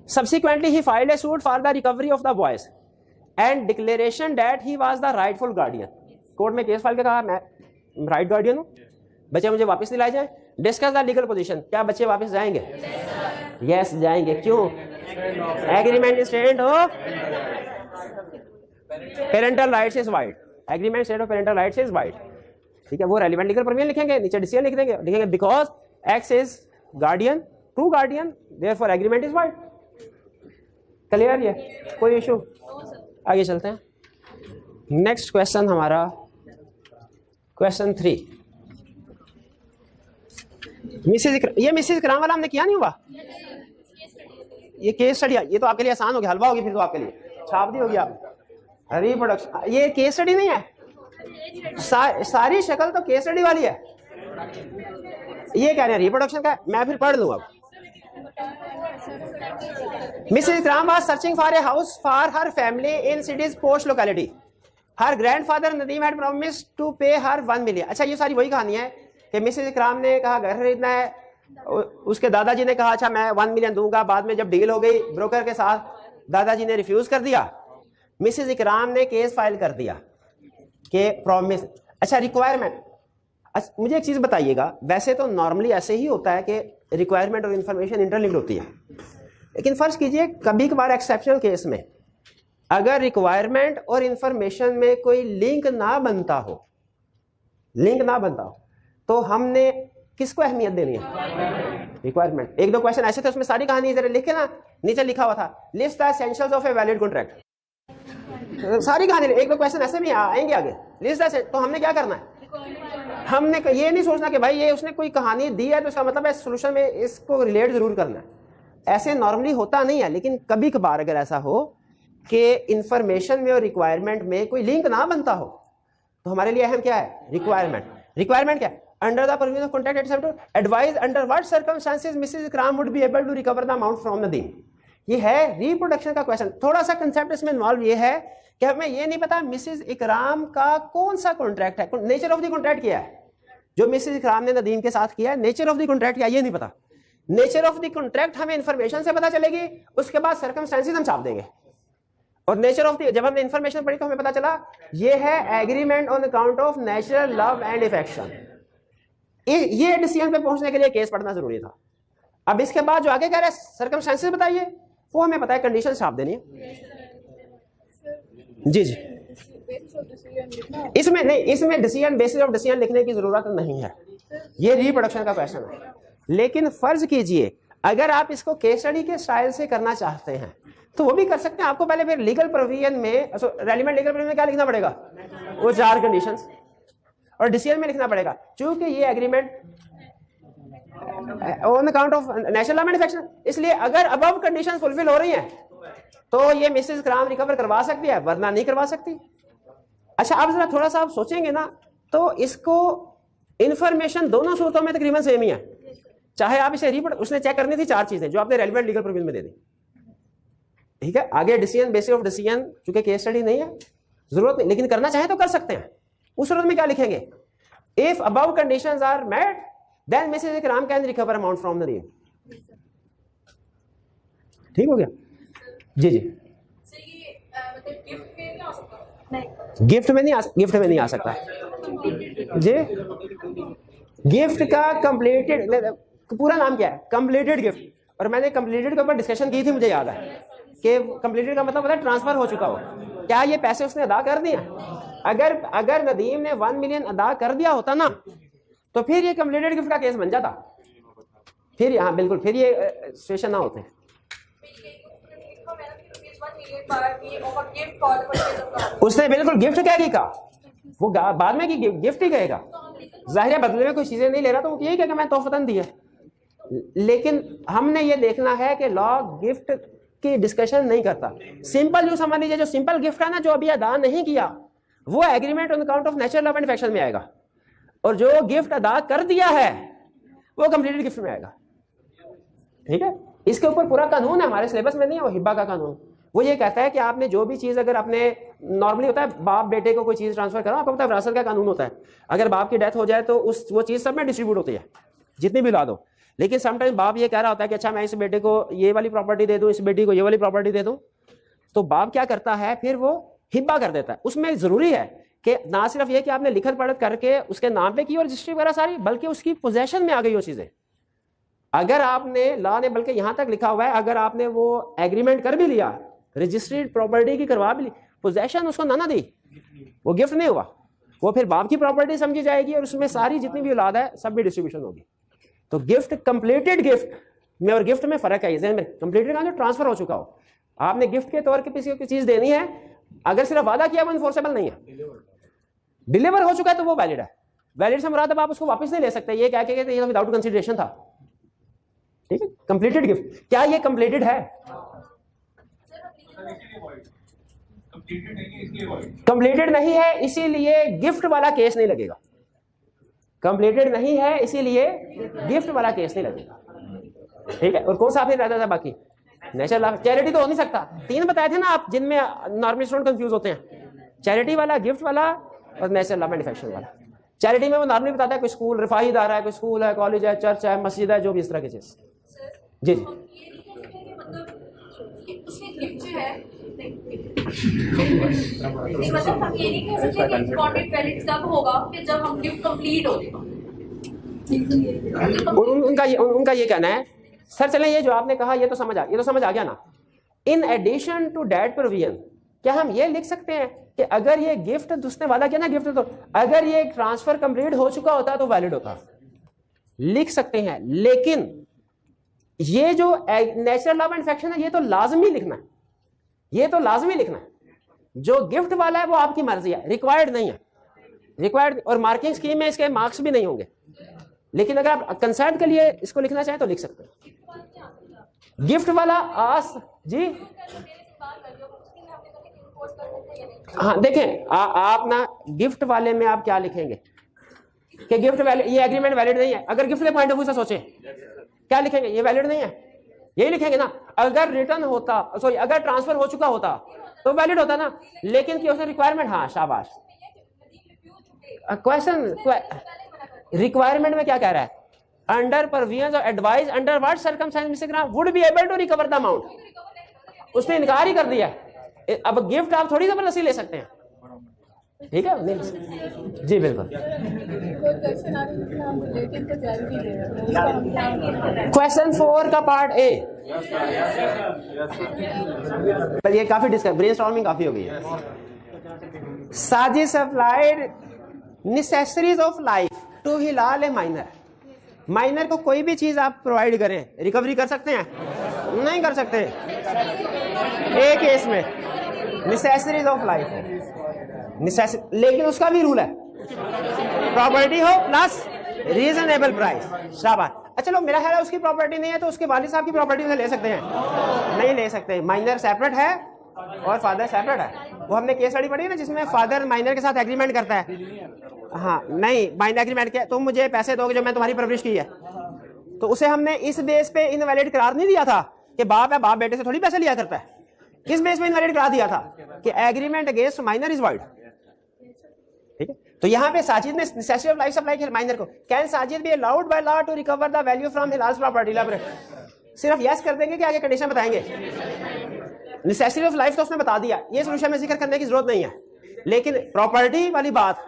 Subsequently he filed a suit for the recovery of the boys and declaration that he was the rightful guardian, court में केस फाइल के कहा मैं राइट गार्डियन हूं, बच्चे मुझे वापस दिलाए जाए। डिस्कस द लीगल पोजीशन, क्या बच्चे वापस जाएंगे? यस जाएंगे, क्यों? Agreement statement of parental rights is wide, agreement statement of parental rights is wide, ठीक है। वो रेलिवेंट लीगल प्रोविजन लिखेंगे, नीचे डिसीजन लिख देंगे, लिखेंगे because x is guardian, true guardian, therefore agreement is wide. Clear? ये कोई इशू? आगे चलते हैं। नेक्स्ट क्वेश्चन हमारा क्वेश्चन 3। मिसेज इकराम वाला हमने किया नहीं हुआ, ये केस स्टडी, ये तो आपके लिए आसान हो गया, हलवा होगी फिर तो आपके लिए, छाप दी होगी आप। रिप्रोडक्शन, ये केस स्टडी नहीं है, सारी शक्ल तो केस स्टडी वाली है। ये कह रहे हैं रिप्रोडक्शन का, मैं फिर पढ़ लूंगा। Mrs. Ikram was searching for a house for her family in city's posh locality. Her grandfather Nadeem had promised to pay her 1 million. अच्छा ये सारी वही कहानी है कि मिसेज इकराम ने कहा घर खरीदना है, उसके दादाजी ने कहा अच्छा मैं 1 मिलियन दूंगा, बाद में जब डील हो गई ब्रोकर के साथ दादाजी ने रिफ्यूज कर दिया, मिसेज इकराम ने केस फाइल कर दिया कि प्रॉमिस। अच्छा रिक्वायरमेंट, मुझे एक चीज बताइएगा, वैसे तो नॉर्मली ऐसे ही होता है कि रिक्वायरमेंट और इन्फॉर्मेशन इंटरलिंक्ड होती है, लेकिन फर्ज कीजिए कभी कभार एक्सेप्शनल केस में अगर रिक्वायरमेंट और इंफॉर्मेशन में कोई लिंक ना बनता हो, तो हमने किसको अहमियत देनी है? रिक्वायरमेंट। 1-2 क्वेश्चन ऐसे थे उसमें सारी कहानी जरा लिखे ना, नीचे लिखा हुआ था list the essentials of a valid contract, सारी कहानी 1-2 क्वेश्चन ऐसे भी आएंगे आगे, लिस्ट द। तो हमने क्या करना है? हमने ये नहीं सोचना कि भाई ये उसने कोई कहानी दी है तो इसका मतलब है सोल्यूशन में इसको रिलेट जरूर करना है, ऐसे नॉर्मली होता नहीं है। लेकिन कभी कभार अगर ऐसा हो कि इंफॉर्मेशन में और रिक्वायरमेंट में कोई लिंक ना बनता हो, तो हमारे लिए अहम क्या है? रिक्वायरमेंट क्या है? Under the provision of contract except advise under what circumstances Mrs Ikram would be able to recover the amount from Nadeem. ये है रिप्रोडक्शन का क्वेश्चन। थोड़ा सा कंसेप्ट इसमें इन्वॉल्व ये है कि हमें ये नहीं पता मिसेज इकराम का कौन सा कॉन्ट्रैक्ट है, नेचर ऑफ द कॉन्ट्रैक्ट क्या है जो मिसेज इकराम ने नदीम के साथ किया है, नेचर ऑफ द कॉन्ट्रैक्ट क्या, ये नहीं पता। नेचर ऑफ द कॉन्ट्रैक्ट हमें इंफॉर्मेशन से पता चलेगी, उसके बाद सर्कमस्टेंसेस हम छाप देंगे। और नेचर ऑफ द, जब हमने इंफॉर्मेशन पढ़ी तो हमें पता चला ये है agreement on account of natural love and affection. ये डिसीजन पे पहुंचने के लिए केस पढ़ना जरूरी था। अब इसके बाद जो आगे कह रहा है सर्कमस्टेंसेस बताइए, वो हमें पता है, कंडीशन आप देनी है। जी जी, इसमें नहीं, इसमें डिसीजन, बेसिस ऑफ डिसीजन लिखने की जरूरत नहीं है, ये रिप्रोडक्शन का क्वेश्चन है। लेकिन फर्ज कीजिए अगर आप इसको केस स्टडी के स्टाइल से करना चाहते हैं तो वो भी कर सकते हैं। आपको पहले फिर लीगल प्रोविजन में, रेलिवेंट लीगल प्रोविजन में क्या लिखना पड़ेगा, वो 4 कंडीशंस, और डिसीजन में लिखना पड़ेगा क्योंकि ये agreement on account of national law manufacture, इसलिए अगर अबव कंडीशन फुलफिल हो रही हैं तो ये मिसेस क्राम रिकवर करवा सकती है, वरना नहीं करवा सकती। अच्छा, आप जरा थोड़ा सा आप सोचेंगे ना तो इसको इंफॉर्मेशन दोनों सूरतों में तकरीबन सेम ही है, चाहे आप इसे रिपोर्ट, उसने चेक करनी थी 4 चीजें जो आपने रेलिवेंट लीगल प्रोविजन में दे दी, ठीक है। आगे डिसीजन, बेसिस ऑफ डिसीजन, चूंकि केस स्टडी नहीं है जरूरत नहीं, लेकिन करना चाहे तो कर सकते हैं। उस सूरत में क्या लिखेंगे, if above conditions are met then Mrs Ikram can recover amount from the Nadeem. ठीक हो गया जी जी। गिफ्ट में नहीं आ सकता जी। गिफ्ट का कंप्लीटेड पूरा नाम क्या है, कंप्लीटेड गिफ्ट, और मैंने कंप्लीटेड के ऊपर डिस्कशन की थी, मुझे याद है कि कंप्लीटेड का मतलब होता है ट्रांसफर हो चुका हो, क्या ये पैसे उसने अदा कर दिए। अगर नदीम ने 1 मिलियन अदा कर दिया होता ना तो फिर ये कंप्लीटेड गिफ्ट का केस बन जाता, फिर हाँ बिल्कुल, फिर ये सिचुएशन ना होते। उसने बिल्कुल गिफ्ट क्या की का, वो बाद में की गिफ्ट ही कहेगा, जाहिर है बदले में कोई चीजें नहीं ले रहा तो वो यही कहेगा मैं तोहफतन दिया। लेकिन हमने ये देखना है कि लॉ गिफ्ट की डिस्कशन नहीं करता। सिंपल जो समझ लीजिए, जो सिंपल गिफ्ट है ना, जो अभी अदा नहीं किया, वो agreement on account of natural law manufacture में आएगा, और जो गिफ्ट अदा कर दिया है वो कंप्लीटेड गिफ्ट में आएगा। ठीक है, इसके ऊपर पूरा कानून है, हमारे सिलेबस में नहीं है, वो हिब्बा का कानून। वो ये कहता है कि आपने जो भी चीज, अगर आपने नॉर्मली होता है बाप बेटे को कोई चीज ट्रांसफर करो, आपको पता है विरासत का कानून होता है, अगर बाप की डेथ हो जाए तो वो चीज सब में डिस्ट्रीब्यूट होती है, जितनी भी ला दो। लेकिन समटाइम बाप ये कह रहा होता है कि अच्छा मैं इस बेटे को ये वाली प्रॉपर्टी दे दूं, इस बेटी को ये वाली प्रॉपर्टी दे दूं, तो बाप क्या करता है, फिर वो हिब्बा कर देता है। उसमें जरूरी है कि ना सिर्फ ये कि आपने लिखत पढ़त करके उसके नाम पे की और रजिस्ट्री वगैरह सारी, बल्कि उसकी पोजेशन में आ गई वो चीजें। अगर आपने लॉ ने बल्कि यहां तक लिखा हुआ है, अगर आपने वो एग्रीमेंट कर भी लिया, रजिस्ट्रीड प्रॉपर्टी की करवा भी ली, पोजेशन उसको ना दी, वो गिफ्ट नहीं हुआ, वो फिर बाप की प्रॉपर्टी समझी जाएगी और उसमें सारी जितनी भी औलाद है सब भी डिस्ट्रीब्यूशन होगी। तो गिफ्ट, कंप्लीटेड गिफ्ट में और गिफ्ट में फर्क है। जहन में कंप्लीटेड का जो ट्रांसफर हो चुका हो, आपने गिफ्ट के तौर पे किसी को चीज देनी है, अगर सिर्फ वादा किया वो इन्फोर्सेबल नहीं है, डिलीवर हो चुका है तो वो वैलिड है। वैलिड से मुराद अब आप उसको वापस नहीं ले सकते, ये क्या कहते हैं विदाउट कंसीडरेशन था। ठीक है, कंप्लीटेड गिफ्ट, क्या ये कंप्लीटेड है? कंप्लीटेड नहीं है इसीलिए गिफ्ट वाला केस नहीं लगेगा। कंप्लीटेड नहीं है इसीलिए गिफ्ट वाला केस नहीं लगेगा। ठीक है, और कौन सा आपने रहता था बाकी? नेचुरल लॉ, चैरिटी तो हो नहीं सकता। 3 बताए थे ना आप, जिनमें नॉर्मल स्टूडेंट कंफ्यूज होते हैं, चैरिटी वाला, गिफ्ट वाला और नेचुरल लॉ मैन्युफैक्चर वाला। चैरिटी में वो नॉर्मली बताता है कोई स्कूल, रिफाही इदारा है, कोई स्कूल है, कॉलेज है, चर्च है, मस्जिद है, जो भी इस तरह की चीज। जी जी, मतलब हम ये नहीं कह सकते कि कॉन्ट्रैक्ट वैलिड तब होगा कि जब हम गिफ्ट कंप्लीट हो जाएगा। उनका ये कहना है। सर चलें, ये जो आपने कहा ये तो समझ आ गया ना। In addition to that provision, क्या हम ये लिख सकते हैं कि अगर ये गिफ्ट उसने वादा किया ना, गिफ्ट तो अगर ये ट्रांसफर कंप्लीट हो चुका होता तो वैलिड होता, लिख सकते हैं। लेकिन ये जो नेचुरल लॉ मैन्युफैक्चर है, ये तो लाजमी लिखना है, ये तो लाजमी लिखना है। जो गिफ्ट वाला है वो आपकी मर्जी है, रिक्वायर्ड नहीं है, रिक्वायर्ड। और मार्किंग स्कीम में इसके मार्क्स भी नहीं होंगे, लेकिन अगर आप कंसर्ट के लिए इसको लिखना चाहें तो लिख सकते हैं। गिफ्ट वाला आस जी, हाँ देखें, आप ना गिफ्ट वाले में आप क्या लिखेंगे कि गिफ्ट वैलिड, ये एग्रीमेंट वैलिड नहीं है। अगर गिफ्ट के पॉइंट ऑफ व्यू से सोचें, क्या लिखेंगे? ये वैलिड नहीं है, यही लिखेंगे ना। अगर रिटर्न होता, सॉरी अगर ट्रांसफर हो चुका होता तो वैलिड होता ना, लेकिन कि उसने रिक्वायरमेंट, हाँ शाबाश, क्वेश्चन रिक्वायरमेंट में क्या कह रहा है? Under provisions of advice under what circumstances mister Gram would be able to recover the amount. उसने इनकार ही कर दिया। अब गिफ्ट आप थोड़ी जबरदस्ती ले सकते हैं, ठीक है नहीं जी बिल्कुल। क्वेश्चन 4 का पार्ट ए, पर ये काफी डिस्कस ब्रेनस्टॉर्मिंग काफी हो गई है। Sajid supplied necessaries of life to Hilal a minor. Minor को कोई भी चीज आप प्रोवाइड करें, रिकवरी कर सकते हैं? नहीं कर सकते। एक केस में नेसेसरीज ऑफ लाइफ है, लेकिन उसका भी रूल है, प्रॉपर्टी हो प्लस रीजनेबल प्राइस। शाबाश। अच्छा लो, मेरा ख्याल है उसकी प्रॉपर्टी नहीं है तो उसके वालिद साहब की प्रॉपर्टी से ले सकते हैं? नहीं ले सकते। माइनर सेपरेट है और फादर सेपरेट है। वो हमने केस स्टडी पढ़ी है ना, जिसमें फादर माइनर के साथ एग्रीमेंट करता है। हाँ नहीं, माइनर एग्रीमेंट क्या, तुम मुझे पैसे दोगे जो मैं तुम्हारी परवरिश की है, तो उसे हमने इस बेस पे इनवैलिड करार नहीं दिया था कि बाप है, बाप बेटे से थोड़ी पैसे लिया करता है। किस बेस पे इनवैलिड करा दिया था कि agreement against minor is void. ठीक है, तो यहाँ पे साजिद ने नेसेसिटी ऑफ लाइफ सप्लाई किया माइनर को। Can Sajid be allowed by law to recover the value from Hilal's property? सिर्फ यस कर देंगे कि आगे कंडीशन बताएंगे? नेसेसिटी ऑफ लाइफ तो उसने बता दिया, ये सोल्यूशन में जिक्र करने की जरूरत नहीं है, लेकिन प्रॉपर्टी वाली बात,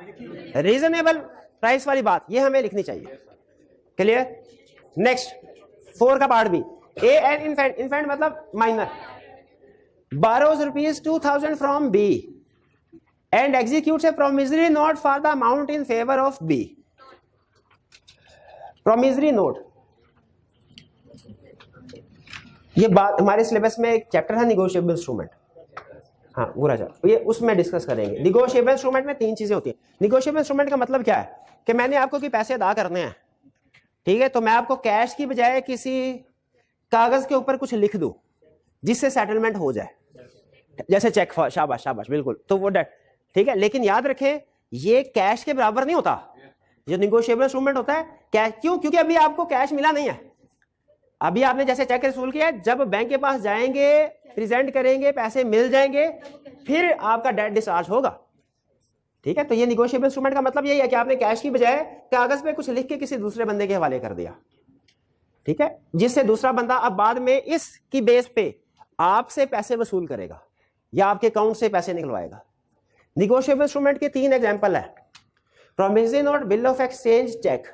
रीजनेबल प्राइस वाली बात, ये हमें लिखनी चाहिए। क्लियर? नेक्स्ट 4 का part B, A and infant. Infant मतलब minor borrows rupees 2000 from B and executes a promissory note for the amount in favor of B. Promissory note, ये बात हमारे सिलेबस में एक चैप्टर है निगोशिएबल इंस्ट्रूमेंट। हाँ बुरा जा, ये उसमें डिस्कस करेंगे। निगोशिएबल इंस्ट्रूमेंट में 3 चीजें होती हैं। निगोशिएबल इंस्ट्रूमेंट का मतलब क्या है कि मैंने आपको कोई पैसे अदा करने हैं, ठीक है, तो मैं आपको कैश की बजाय किसी कागज के ऊपर कुछ लिख दूं जिससे सेटलमेंट हो जाए, जैसे चेक। शाबाश शाबाश, बिल्कुल। तो वो डेट, ठीक है, लेकिन याद रखें ये कैश के बराबर नहीं होता। जो निगोशिएबल इंस्ट्रूमेंट होता है कैश, क्यों? क्योंकि अभी आपको कैश मिला नहीं है। अभी आपने जैसे चेक वसूल किया, जब बैंक के पास जाएंगे, प्रेजेंट करेंगे, पैसे मिल जाएंगे, फिर आपका डेट डिस्चार्ज होगा। ठीक है, तो ये निगोशिएबल इंस्ट्रूमेंट का मतलब यही है कि आपने कैश की बजाय कागज पे कुछ लिख के किसी दूसरे बंदे के हवाले कर दिया, ठीक है, जिससे दूसरा बंदा अब बाद में इसकी बेस पे आपसे पैसे वसूल करेगा या आपके अकाउंट से पैसे निकलवाएगा। निगोशिएबल इंस्ट्रूमेंट के 3 एग्जांपल है। Promissory note, bill of exchange, cheque.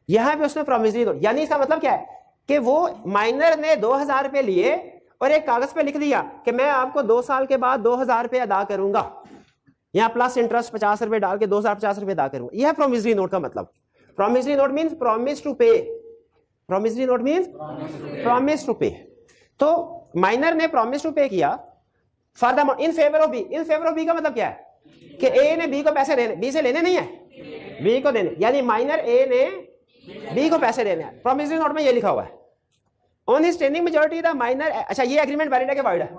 यहां पे उसने प्रॉमिसरी नोट, यानी इसका मतलब क्या है कि वो माइनर ने 2000 रुपए लिए और एक कागज पे लिख दिया कि मैं आपको 2 साल के बाद 2000 रुपए अदा करूंगा, यहां प्लस इंटरेस्ट 50 रुपए डाल के 2050 रुपए अदा करूंगा। यह प्रॉमिसरी नोट का मतलब। Promissory note means promise to pay. Promissory note means promise to pay. तो माइनर ने प्रॉमिस टू पे किया for the in favour of B. In favour of B का मतलब क्या है कि ए ने बी को पैसे देने, बी से लेने नहीं है, बी को देने, यानी माइनर ए ने बी को पैसे देने हैं। प्रॉमिसरी नोट में ये लिखा हुआ है on his standing majority the minor. अच्छा, ये एग्रीमेंट वैलिड है कि वॉइड है?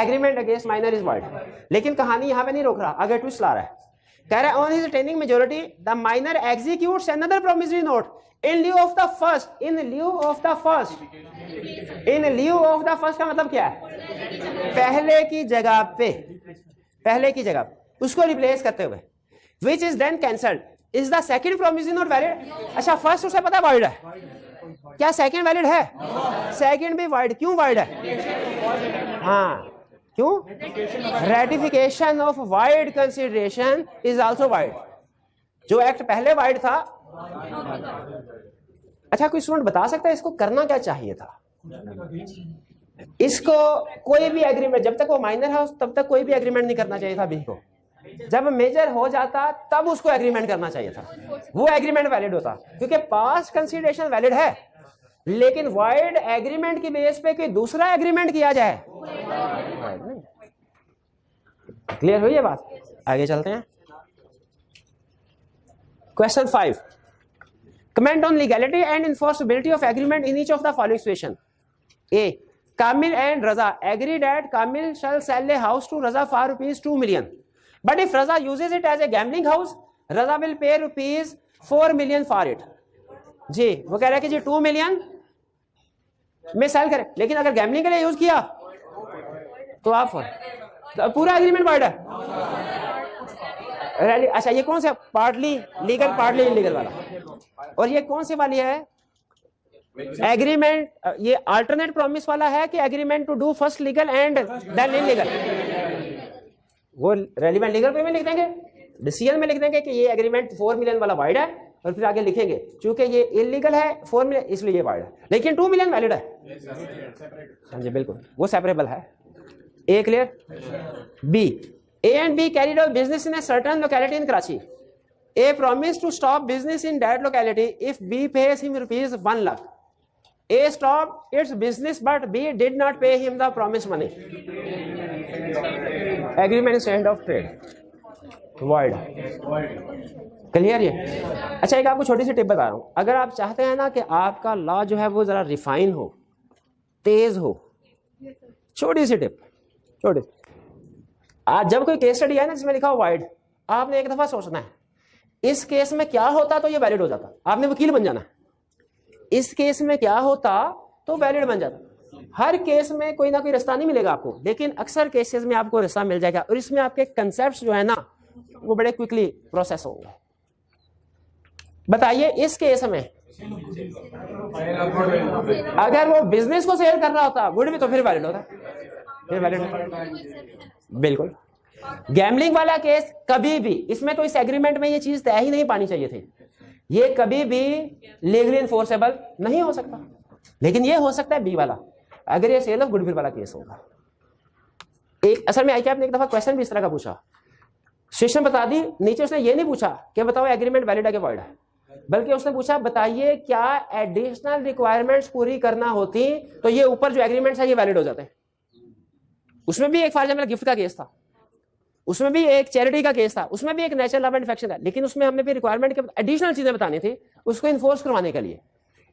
Agreement against minor is void. लेकिन कहानी यहां पे नहीं रोक रहा, आगे ट्विस्ट ला रहा है। कह रहा है on his standing majority the minor executes another promissory note in लिeu of the first. In लिeu of the first, in लिeu of the first का मतलब क्या है? पहले की जगह पे, पहले की जगह उसको रिप्लेस करते हुए। Which is then cancelled. Is the second promissory note valid? अच्छा, फर्स्ट उसे पता है वॉइड है, क्या सेकंड वैलिड है? सेकंड भी वॉइड। क्यों वॉइड है? हाँ, क्यों? Ratification of void consideration is also void. जो एक्ट पहले वाइड था। अच्छा, कोई स्टूडेंट बता सकता है इसको करना क्या चाहिए था? इसको कोई भी एग्रीमेंट, जब तक वो माइनर है तब तक कोई भी एग्रीमेंट नहीं करना चाहिए था बी को। जब मेजर हो जाता तब उसको एग्रीमेंट करना चाहिए था, वो एग्रीमेंट वैलिड होता, क्योंकि पास्ट कंसीडरेशन वैलिड है। लेकिन वाइड एग्रीमेंट की बेस पे कोई दूसरा एग्रीमेंट किया जाए, क्लियर हुई ये बात? आगे चलते हैं। Question 5, comment on legality and enforceability of agreement in each of the following situation. A, Kamil and Raza agree that Kamil shall sell a house to Raza for ₹2 million. But if Raza uses it as a gambling house, Raza will pay ₹4 million for it. जी, वो कह रहा है कि जी 2 million में cell करें, लेकिन अगर gambling के लिए यूज किया तो आप पूरा एग्रीमेंट वाइड है। अच्छा, ये कौन सा? पार्टली लीगल पार्टली इलीगल वाला। और ये कौन सी वाली है? एग्रीमेंट, ये अल्टरनेट प्रॉमिस वाला है कि agreement to do first legal and then illegal? वो रेलिवेंट लीगल पे में लिख देंगे, डिसीजन में लिख देंगे कि ये एग्रीमेंट 4 मिलियन वाला वाइड है, और फिर आगे लिखेंगे चूंकि ये इलीगल है 4 मिलियन इसलिए ये वाइड है, लेकिन 2 मिलियन वैलिड है। हाँ जी बिल्कुल, वो सेपरेबल है। A clear. B, A and B carried out business in a certain locality in Karachi. A promise to stop business in that locality if B pays him rupees 1 lakh. A stopped its business but B did not pay him the promised money. Agreement is end of trade. Void. Clear ये? अच्छा एक आपको छोटी सी tip बता रहा हूँ, अगर आप चाहते हैं ना कि आपका लॉ जो है वो जरा रिफाइन हो, तेज हो, छोटी सी टिप, छोटी, आज जब कोई केस स्टडी है ना जिसमें लिखा हो वाइड, आपने एक दफा सोचना है इस केस में क्या होता तो ये वैलिड हो जाता, आपने वकील बन जाना है। इस केस में क्या होता तो वैलिड बन जाता। हर केस में कोई ना कोई रास्ता नहीं मिलेगा आपको, लेकिन अक्सर केसेस में आपको रास्ता मिल जाएगा, और इसमें आपके कंसेप्ट्स जो है ना वो बड़े क्विकली प्रोसेस होंगे। बताइए इस केस में अगर वो बिजनेस को शेयर कर रहा होता गुड भी, तो फिर वैलिड होता, फिर वैलिड बिल्कुल। गैम्बलिंग वाला केस कभी भी, इसमें तो इस एग्रीमेंट में ये चीज तय ही नहीं पानी चाहिए थी, ये कभी भी लीगली इन्फोर्सेबल नहीं हो सकता, लेकिन ये हो सकता है बी वाला, अगर ये सेल ऑफ गुडविल वाला केस होगा। एक असल में आईकैप ने एक दफा क्वेश्चन भी इस तरह का पूछा, सिचुएशन बता दी, नीचे उसने ये नहीं पूछा कि बताओ एग्रीमेंट वैलिड है कि वॉइड है, बल्कि उसने पूछा बताइए क्या एडिशनल रिक्वायरमेंट्स पूरी करना होती तो ये ऊपर जो एग्रीमेंट्स है ये वैलिड हो जाते। उसमें भी एक फॉर एग्जाम्पल गिफ्ट का केस था, उसमें भी एक चैरिटी का केस था, उसमें भी एक नेचुरल लव एंड अफेक्शन था, लेकिन उसमें हमने भी रिक्वायरमेंट के एडिशनल चीजें बतानी थी उसको इन्फोर्स करवाने के लिए।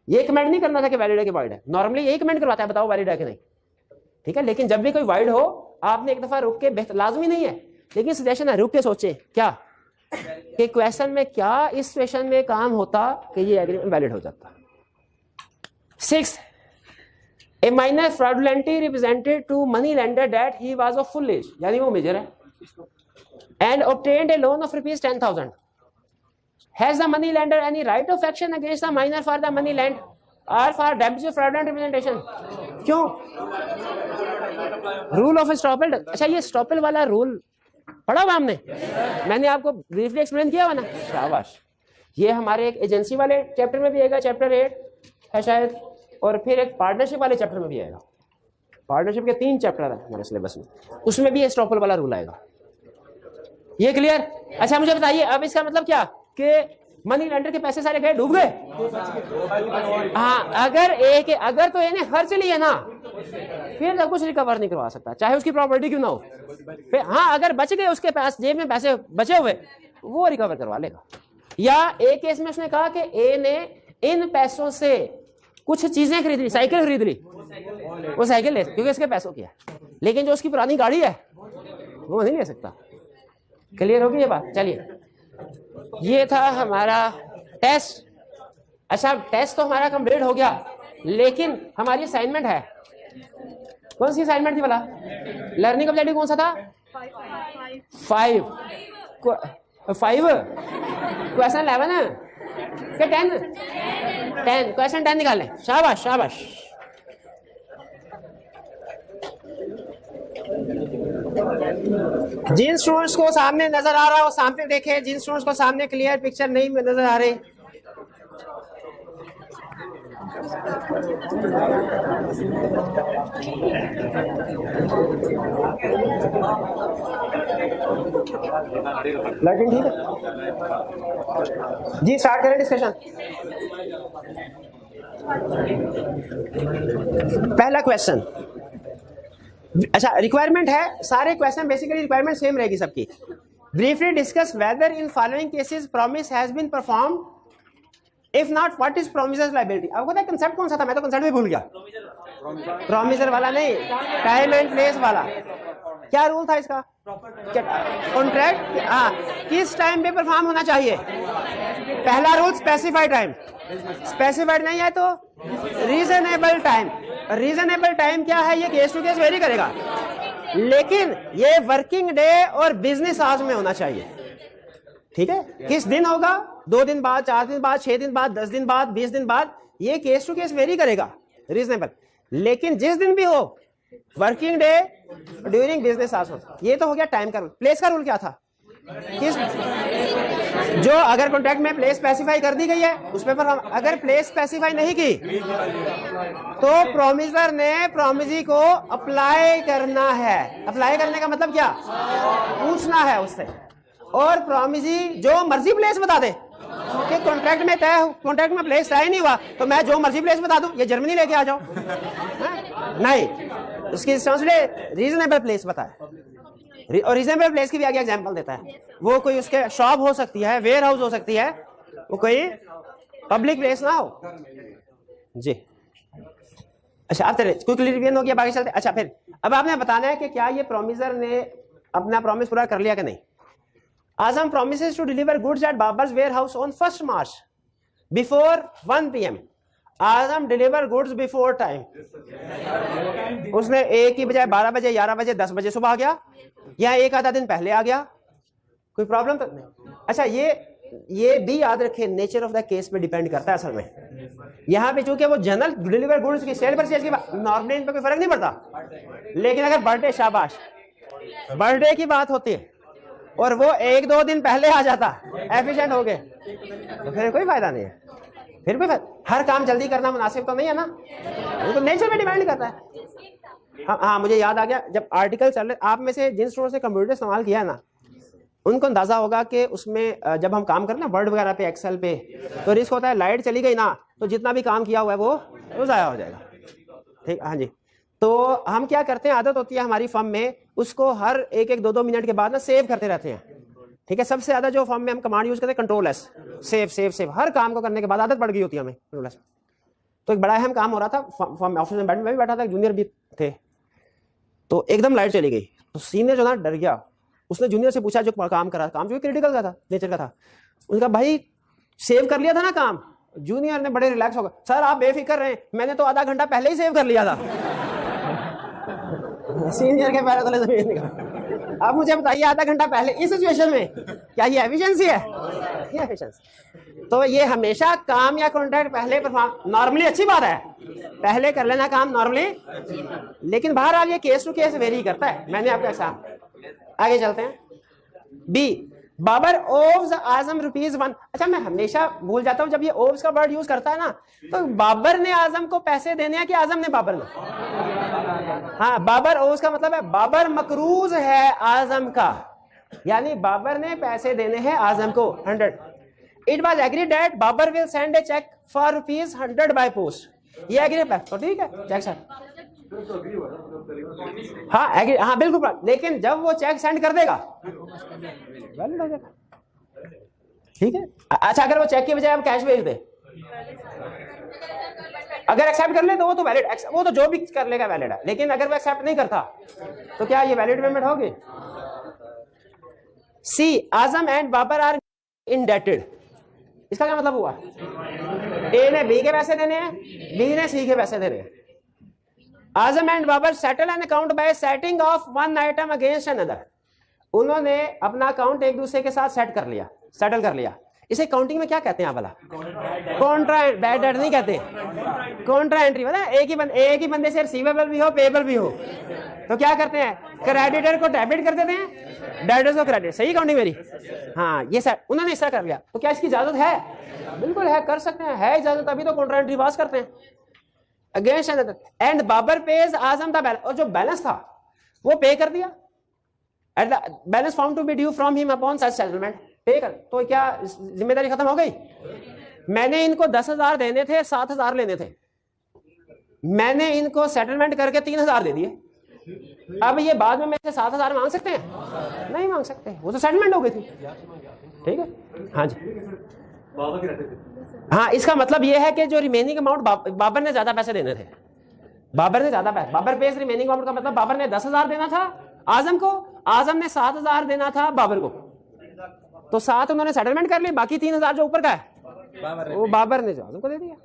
ये कमेंट नहीं करना था कि वैलिड है कि वाइड है, नॉर्मली यही कमेंट करवाता है बताओ वैलिड है कि नहीं, ठीक है। लेकिन जब भी कोई वाइड हो आपने एक दफा रुक के, बेहतर लाजमी नहीं है लेकिन सजेशन है, रुक के सोचे क्या कि क्वेश्चन में क्या इस सिचुएशन में काम होता कि ये एग्रीमेंट वैलिड हो जाता। 6, a minor fraudulently represented to money lender that he was of full age, यानी वो मेजर है, and obtained a loan of rupees 10,000. Has the money lender any right of action against the minor for the money lent or for damage of fraudulent representation? क्यों? Rule of estoppel. अच्छा ये estoppel वाला rule पढ़ा हुआ हमने, मैंने आपको briefly explain किया हुआ ना, शाबाश। ये हमारे एक एजेंसी वाले चैप्टर में भी आएगा, चैप्टर 8 है शायद, और फिर एक पार्टनरशिप वाले चैप्टर में भी आएगा। पार्टनरशिप के 3 चैप्टर है हमारे सिलेबस में, उसमें भी स्टॉपल वाला रूल आएगा। ये क्लियर? अच्छा मुझे बताइए अब इसका मतलब क्या कि मनी लेंडर के पैसे सारे गए, डूब गए? हाँ, अगर तो इन्हें खर्च लिए ना फिर सब कुछ रिकवर नहीं करवा सकता, चाहे उसकी प्रॉपर्टी क्यों ना हो। फिर हाँ अगर बच गए उसके पास जेब में पैसे बचे हुए वो रिकवर करवा लेगा। या एक केस में उसने कहा कि ए ने इन पैसों से कुछ चीजें खरीद ली, साइकिल खरीद ली, वो साइकिल ले क्योंकि इसके पैसों की है, लेकिन जो उसकी पुरानी गाड़ी है वो नहीं ले सकता। क्लियर होगी ये बात? चलिए ये था हमारा टेस्ट। अच्छा टेस्ट तो हमारा कंप्लीट हो गया, लेकिन हमारी असाइनमेंट है, कौन सी असाइनमेंट थी वाला? लर्निंग ऑब्जेक्टिव कौन सा था? 5 क्वेश्चन 11 है क्या 10 क्वेश्चन 10 निकाल लें। शाबाश शाबाश। जिन स्टूडेंट्स को सामने नजर आ रहा हो सामने देखें, जिन स्टूडेंट्स को सामने क्लियर पिक्चर नहीं नजर आ रही लाइटिंग ठीक है जी, स्टार्ट करें डिस्कशन। पहला क्वेश्चन, अच्छा रिक्वायरमेंट है, सारे क्वेश्चन बेसिकली रिक्वायरमेंट सेम रहेगी सबकी। Briefly discuss whether in following cases promise has been performed, if not what is promisor's liability. आपको पता है कंसेप्ट कौन सा था? मैं तो कंसेप्ट भी भूल गया। प्रोमिसर वाला नहीं, टाइम एंड प्लेस वाला। क्या रूल था इसका? कॉन्ट्रैक्ट हाँ किस टाइम पे परफॉर्म होना चाहिए? पहला रूल स्पेसिफाइड टाइम, स्पेसिफाइड नहीं है तो रीजनेबल टाइम। रीजनेबल टाइम क्या है? ये केस टू केस वेरी करेगा, लेकिन ये वर्किंग डे और बिजनेस आवर्स में होना चाहिए। ठीक है, किस दिन होगा? 2 दिन बाद, 4 दिन बाद, 6 दिन बाद, 10 दिन बाद, 20 दिन बाद, ये केस टू केस वेरी करेगा रीजनेबल। लेकिन जिस दिन भी हो working day during business hours. ये तो हो गया टाइम का रूल। प्लेस का रूल क्या था? किस जो अगर कॉन्ट्रैक्ट में प्लेस स्पेसिफाई कर दी गई है उस पे पर हम अगर प्लेस स्पेसिफाई नहीं की तो प्रोमिसर ने प्रोमिसी को अप्लाई करना है। अप्लाई करने का मतलब क्या? पूछना है उससे। और प्रोमिसी जो मर्जी प्लेस बता दे कि कॉन्ट्रैक्ट में तय, कॉन्ट्रैक्ट में प्लेस तय नहीं हुआ तो मैं जो मर्जी प्लेस बता दूं, ये जर्मनी लेके आ जाओ, नहीं, उसकी रीजनेबल प्लेस बताए। और रीजनेबल प्लेस की भी आगे एग्जांपल देता है। वो कोई उसके शॉप हो सकती है, वेयर हाउस हो सकती है, वो कोई पब्लिक प्लेस ना हो जी। अच्छा, अब क्विकली रिवीजन हो गया, बाकी चलते। अच्छा, फिर अब आपने बताना है कि क्या ये प्रोमिसर ने अपना प्रॉमिस पूरा कर लिया कि नहीं। आजम promises to deliver goods at Babar's warehouse on 1st March before 1 PM. Azam deliver goods before time. उसने एक की बजाय 12 बजे, 11 बजे, 10 बजे सुबह आ गया, या एक आधा दिन पहले आ गया, कोई प्रॉब्लम तो नहीं। अच्छा, ये भी याद रखें, नेचर ऑफ द केस पे डिपेंड करता है असल में। यहाँ पे चूंकि वो जनरल डिलीवर गुड्स की सेल परचेज की नॉर्मली इन पे कोई फर्क नहीं पड़ता, लेकिन अगर बर्थडे, शाबाश, बर्थडे की बात होती है और वो 1-2 दिन पहले आ जाता, एफिशिएंट हो गए, तो फिर कोई फायदा नहीं है। फिर भी हर काम जल्दी करना मुनासिब तो नहीं है ना, वो तो नेचर पे डिपेंड करता है। हाँ, मुझे याद आ गया, जब आर्टिकल चल रहे, आप में से जिन स्टूडेंट से कंप्यूटर इस्तेमाल किया है ना, उनको अंदाजा होगा कि उसमें जब हम काम करते हैं वर्ड वगैरह पे, एक्सेल पे, तो रिस्क होता है लाइट चली गई ना तो जितना भी काम किया हुआ है वो जाया हो जाएगा। ठीक, हाँ जी। तो हम क्या करते हैं, आदत होती है हमारी फर्म में, उसको हर 1-2 मिनट के बाद ना सेव करते रहते हैं। ठीक है, सबसे ज्यादा जो फॉर्म में हम कमांड यूज करते हैं control S, save save save. हर काम को करने के बाद आदत पड़ गई होती है हमें कंट्रोल एस। तो एक बड़ा अहम काम हो रहा था फॉर्म ऑफिस में, मैं भी बैठा था, जूनियर भी थे, तो एकदम लाइट चली गई, तो सीनियर जो ना डर गया। उसने जूनियर से पूछा जो काम करा, काम जो क्रिटिकल का था, नेचर का था, उसने कहा भाई सेव कर लिया था ना काम। जूनियर ने बड़े रिलैक्स होगा, सर आप बेफिक्र रहे, मैंने तो आधा घंटा पहले ही सेव कर लिया था। सीनियर के पैरों तले जमीन निकाल। अब मुझे बताइए, आधा घंटा पहले इस सिचुएशन में क्या ये एफिशिएंसी है? ये एफिशिएंसी। तो ये हमेशा काम या कॉन्ट्रैक्ट पहले परफॉर्म, नॉर्मली अच्छी बात है, पहले कर लेना काम नॉर्मली, लेकिन बहरहाल ये केस टू केस वेरी करता है। मैंने आपका एग्जाम्पल, आगे चलते हैं। बी, बाबर ओव्स आजम ₹1। अच्छा, मैं हमेशा भूल जाता हूं जब ये ओव्स का वर्ड यूज करता है ना, तो बाबर ने आजम को पैसे देने हैं कि आजम ने बाबर ने? हाँ, बाबर ओव्स का मतलब है बाबर मकरूज है आजम का, यानी बाबर ने पैसे देने हैं आजम को 100। It was agreed that Babar will send a cheque for ₹100 by post. ये एग्री तो ठीक है, चेक सर, हाँ एग्री, हाँ बिल्कुल, लेकिन जब वो चेक सेंड कर देगा वैलिड हो जाएगा। ठीक है। अच्छा, अगर वो चेक की बजाय आप कैश भेज दे, अगर एक्सेप्ट कर ले तो वो तो वैलिड, वो तो जो भी कर लेगा वैलिड है, लेकिन अगर वो एक्सेप्ट नहीं करता तो क्या ये वैलिड पेमेंट होगी? सी, आजम एंड बाबर आर इंडेटेड। इसका क्या मतलब हुआ? ए ने बी के पैसे देने हैं, बी ने सी के पैसे देने हैं। Azam and Babar settle an account by setting off one item against another. उन्होंने अपना अकाउंट एक दूसरे के साथ सेट कर लिया, सेटल कर लिया। इसे काउंटिंग में क्या कहते हैं भला? कॉन्ट्रा, बैड डेट नहीं कहते, कॉन्ट्रा एंट्री। पता है, एक ही बंदे से रिसीवेबल भी हो, पेएबल भी हो, तो क्या करते हैं, क्रेडिटर को डेबिट कर देते हैं, डेबिटर्स को क्रेडिट। सही काउंटिंग मेरी? हाँ, ये सर उन्होंने ऐसा कर लिया। तो क्या इसकी इजाजत है? बिल्कुल है, कर सकते हैं, है इजाजत, अभी तो कॉन्ट्रा एंट्री पास करते हैं against and Babar pays Azam the balance. और जो बैलेंस था वो पे कर दिया, at the balance found to be due from him upon such settlement, pay कर। तो क्या जिम्मेदारी खत्म हो गई? मैंने इनको 10,000 देने थे, 7,000 लेने थे, मैंने इनको सेटलमेंट करके 3,000 दे दिए। अब ये बाद में मेरे से 7,000 मांग सकते हैं? नहीं मांग सकते, वो तो सेटलमेंट हो गई थी। ठीक है, हाँ जी। हाँ, इसका मतलब यह है कि जो रिमेनिंग अमाउंट बाबर ने ज्यादा पैसे देने थे, बाबर ने ज्यादा पैसे, बाबर पेज रिमेनिंग अमाउंट का मतलब बाबर ने 10,000 देना था आजम को, आजम ने 7,000 देना था बाबर को, तो 7 उन्होंने सेटलमेंट कर ली, बाकी 3,000 जो ऊपर का है वो बाबर ने जो आजम को दे दिया।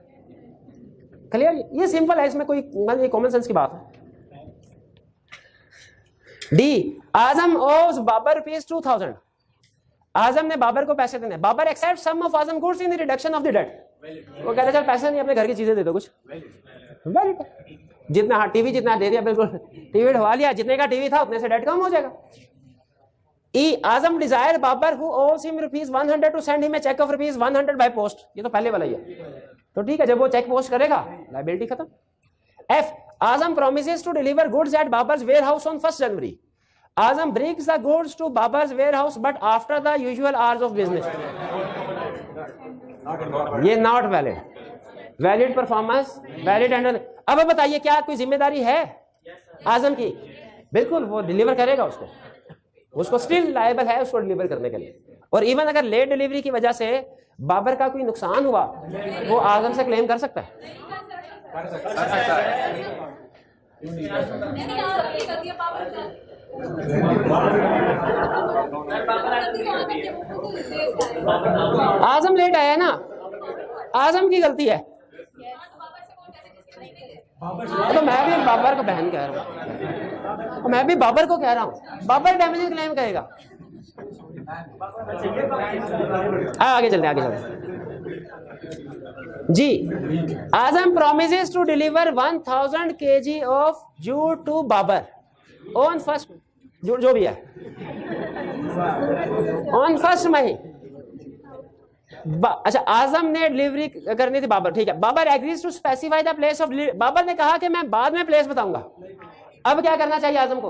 क्लियर? ये सिंपल है, इसमें कोई कॉमन सेंस की बात है। D, Azam owes Babar ₹2,000। आजम ने बाबर को पैसे देने, Babar accept some of Azam goods in the reduction of the debt. वो कहते चल पैसे नहीं, अपने घर की चीजें दे दो कुछ। वैलिड, जितना हाँ टीवी जितना दे दिया, बिल्कुल टीवी ढवा लिया, जितने का टीवी था उतने से डेट कम हो जाएगा। E Azam desire Babar who owes him ₹100 to send him a cheque of ₹100 by post. ये तो पहले वाला ही है, तो ठीक है, जब वो चेक पोस्ट करेगा लायबिलिटी खत्म। F Azam promises to deliver goods at Babar's warehouse on 1 January. Azam brings the goods to Babar's warehouse but after the usual hours of business. ये not valid. Valid performance, valid end. अब बताइए क्या कोई जिम्मेदारी है आजम की? बिल्कुल, वो डिलीवर करेगा, उसको स्टिल लायबल है उसको डिलीवर करने के लिए। और इवन अगर लेट डिलीवरी की वजह से बाबर का कोई नुकसान हुआ, वो आजम से क्लेम कर सकता है। आजम लेट आया ना, आजम की गलती है। तो मैं भी बाबर को बहन कह रहा हूँ, मैं भी बाबर को कह रहा हूँ, बाबर डैमेज क्लेम करेगा। आगे चलते आगे चलते जी। Azam promises to deliver 1000 kg of jute to Babar on 1 जो भी है ऑन 1 मई। अच्छा, आजम ने डिलीवरी करनी थी बाबर, ठीक है। Babar agrees to specify the place of delivery. Babar ने कहा कि मैं बाद में प्लेस बताऊंगा। अब क्या करना चाहिए आजम को?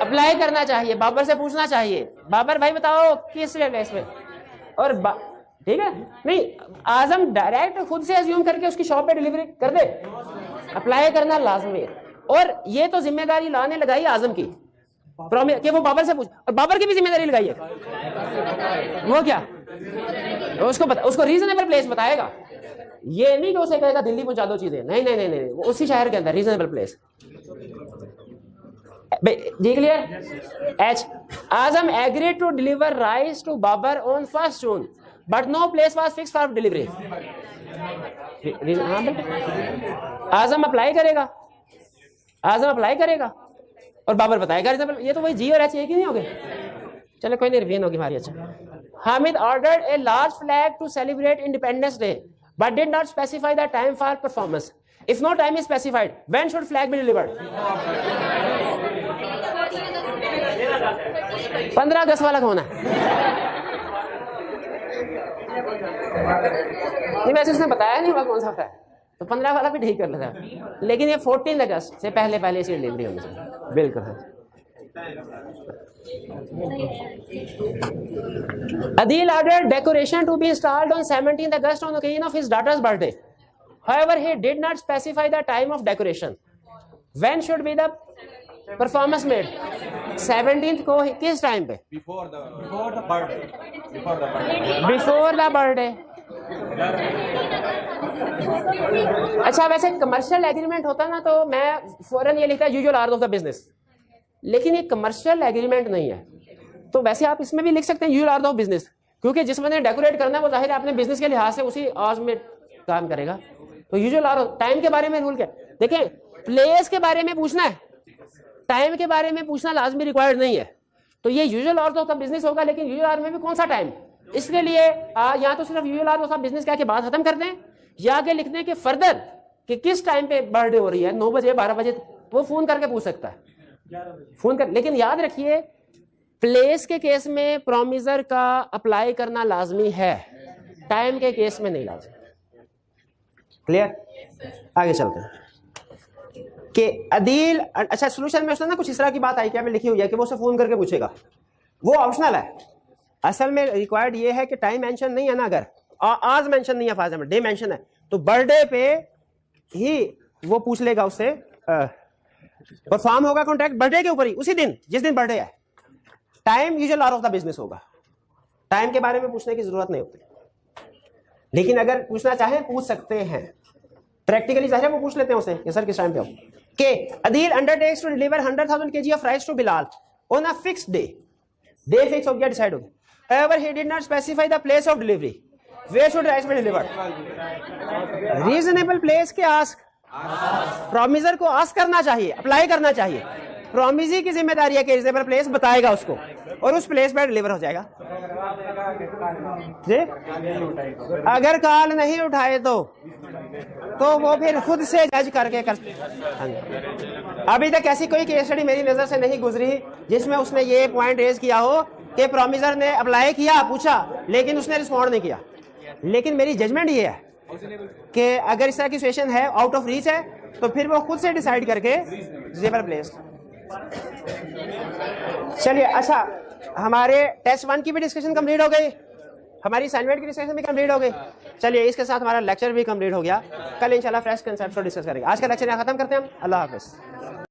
अप्लाई करना चाहिए, बाबर से पूछना चाहिए, बाबर भाई बताओ किस प्लेस पे। और ठीक है, नहीं आजम डायरेक्ट खुद से अज्यूम करके उसकी शॉप पे डिलीवरी कर दे, अप्लाई करना लाजमी है। और ये तो जिम्मेदारी लाने लगाई आजम की कि वो बाबर से पूछ, और बाबर की भी जिम्मेदारी लगाई है। वो क्या, उसको रीजनेबल प्लेस बताएगा। ये नहीं कि उसे कहेगा दिल्ली पहुंचा दो चीजें, नहीं नहीं नहीं नहीं, वो उसी शहर के अंदर रीजनेबल प्लेस। जी clear. H Azam agreed to deliver rice to Babar on 1 June but no place was fix for delivery. Azam apply करेगा, आजम अप्लाई करेगा और बाबर बताएगा रीजनेबल। ये तो वही जी और एच एक ही नहीं हो गए। चलो कोई नहीं, रिवीजन होगी हमारी। अच्छा, Hamid ordered a large flag to celebrate independence day but did not specify the time for performance. If no time is specified when should flag be delivered? 15 अगस्त वाला कौन है? नहीं, वैसे उसने बताया नहीं हुआ कौन सा है, तो 15 वाला भी ठीक कर लेता है। लेकिन ये 14 अगस्त से पहले पहले इसकी डिलीवरी होनी चाहिए। बिल्कुल। Adil ordered decoration to be installed on 17th August on occasion of his daughter's birthday. However, he did not specify the time of decoration. When should be the performance made? 17th को किस time पे? Before the birthday. अच्छा, वैसे commercial agreement होता ना तो मैं फौरन ये लिखता usual hours of the business, लेकिन ये कमर्शियल एग्रीमेंट नहीं है, तो वैसे आप इसमें भी लिख सकते हैं यूजुअल आवर्स ऑफ बिजनेस, क्योंकि जिस बंदे ने डेकोरेट करना है वो जाहिर है अपने बिजनेस के लिहाज से उसी आवर्स में काम करेगा। तो यूजुअल आवर्स, टाइम के बारे में रूल क्या? देखें, प्लेस के बारे में पूछना है, टाइम के बारे में पूछना लाजमी रिक्वायर्ड नहीं है। तो ये usual hours of the business होगा, लेकिन यूजुअल आवर्स में भी कौन सा टाइम? इसके लिए या तो सिर्फ यूजुअल आवर्स ऑफ बिजनेस क्या के बाद खत्म कर दें, या आगे लिखने के फर्दर कि किस टाइम पे बर्थडे हो रही है, 9 बजे 12 बजे, वो फोन करके पूछ सकता है, फोन कर। लेकिन याद रखिए, प्लेस के केस में प्रोमिसर का अप्लाई करना लाजमी है, टाइम के केस में नहीं लाजमी। क्लियर? आगे चलते हैं कि अदील, अच्छा सोल्यूशन में उसने ना कुछ इस तरह की बात आई क्या में लिखी हुई है कि वो उसे फोन करके पूछेगा, वो ऑप्शनल है। असल में रिक्वायर्ड ये है कि टाइम मेंशन नहीं है ना, अगर आज मेंशन नहीं है, फाजर में डे मेंशन है, तो बर्थडे पे ही वो पूछ लेगा उससे। परफॉर्म होगा कॉन्ट्रैक्ट बर्थडे के ऊपर ही, उसी दिन जिस दिन बर्थडे है। Time usual hour of the business होगा, टाइम के बारे में पूछने की जरूरत नहीं होती, लेकिन अगर पूछना चाहे पूछ सकते हैं। प्रैक्टिकली चाहे वो पूछ लेते हैं उसे, सर किस टाइम पे हो। K Adeel undertakes to deliver 100,000 kg of rice to Bilal on a fixed day, day fix हो गया, डिसाइड हो गया। However, he did not specify the place of delivery. Where should rice be delivered? Reasonable place के ask, promiser को ask करना चाहिए, apply करना चाहिए। प्रॉमिस की जिम्मेदारी है कि रिजेबल प्लेस बताएगा उसको और उस प्लेस पर डिलीवर हो जाएगा जी। अगर कॉल नहीं उठाए तो वो फिर खुद से जज करके कर। हाँ जी। अभी तक ऐसी कोई केस स्टडी मेरी नजर से नहीं गुजरी जिसमें उसने ये पॉइंट रेज किया हो कि प्रॉमिसर ने अप्लाई किया, पूछा, लेकिन उसने रिस्पॉन्ड नहीं किया। लेकिन मेरी जजमेंट ये है कि अगर इस तरह की सिचुएशन है, आउट ऑफ रीच है, तो फिर वो खुद से डिसाइड करके रिजेबल प्लेस। चलिए, अच्छा, हमारे टेस्ट 1 की भी डिस्कशन कंप्लीट हो गई, हमारी असाइनमेंट की डिस्कशन भी कंप्लीट हो गई। चलिए, इसके साथ हमारा लेक्चर भी कंप्लीट हो गया। कल इंशाल्लाह फ्रेश कंसेप्ट को डिस्कस करेंगे। आज का लेक्चर यहाँ खत्म करते हैं हम। अल्लाह हाफिज़।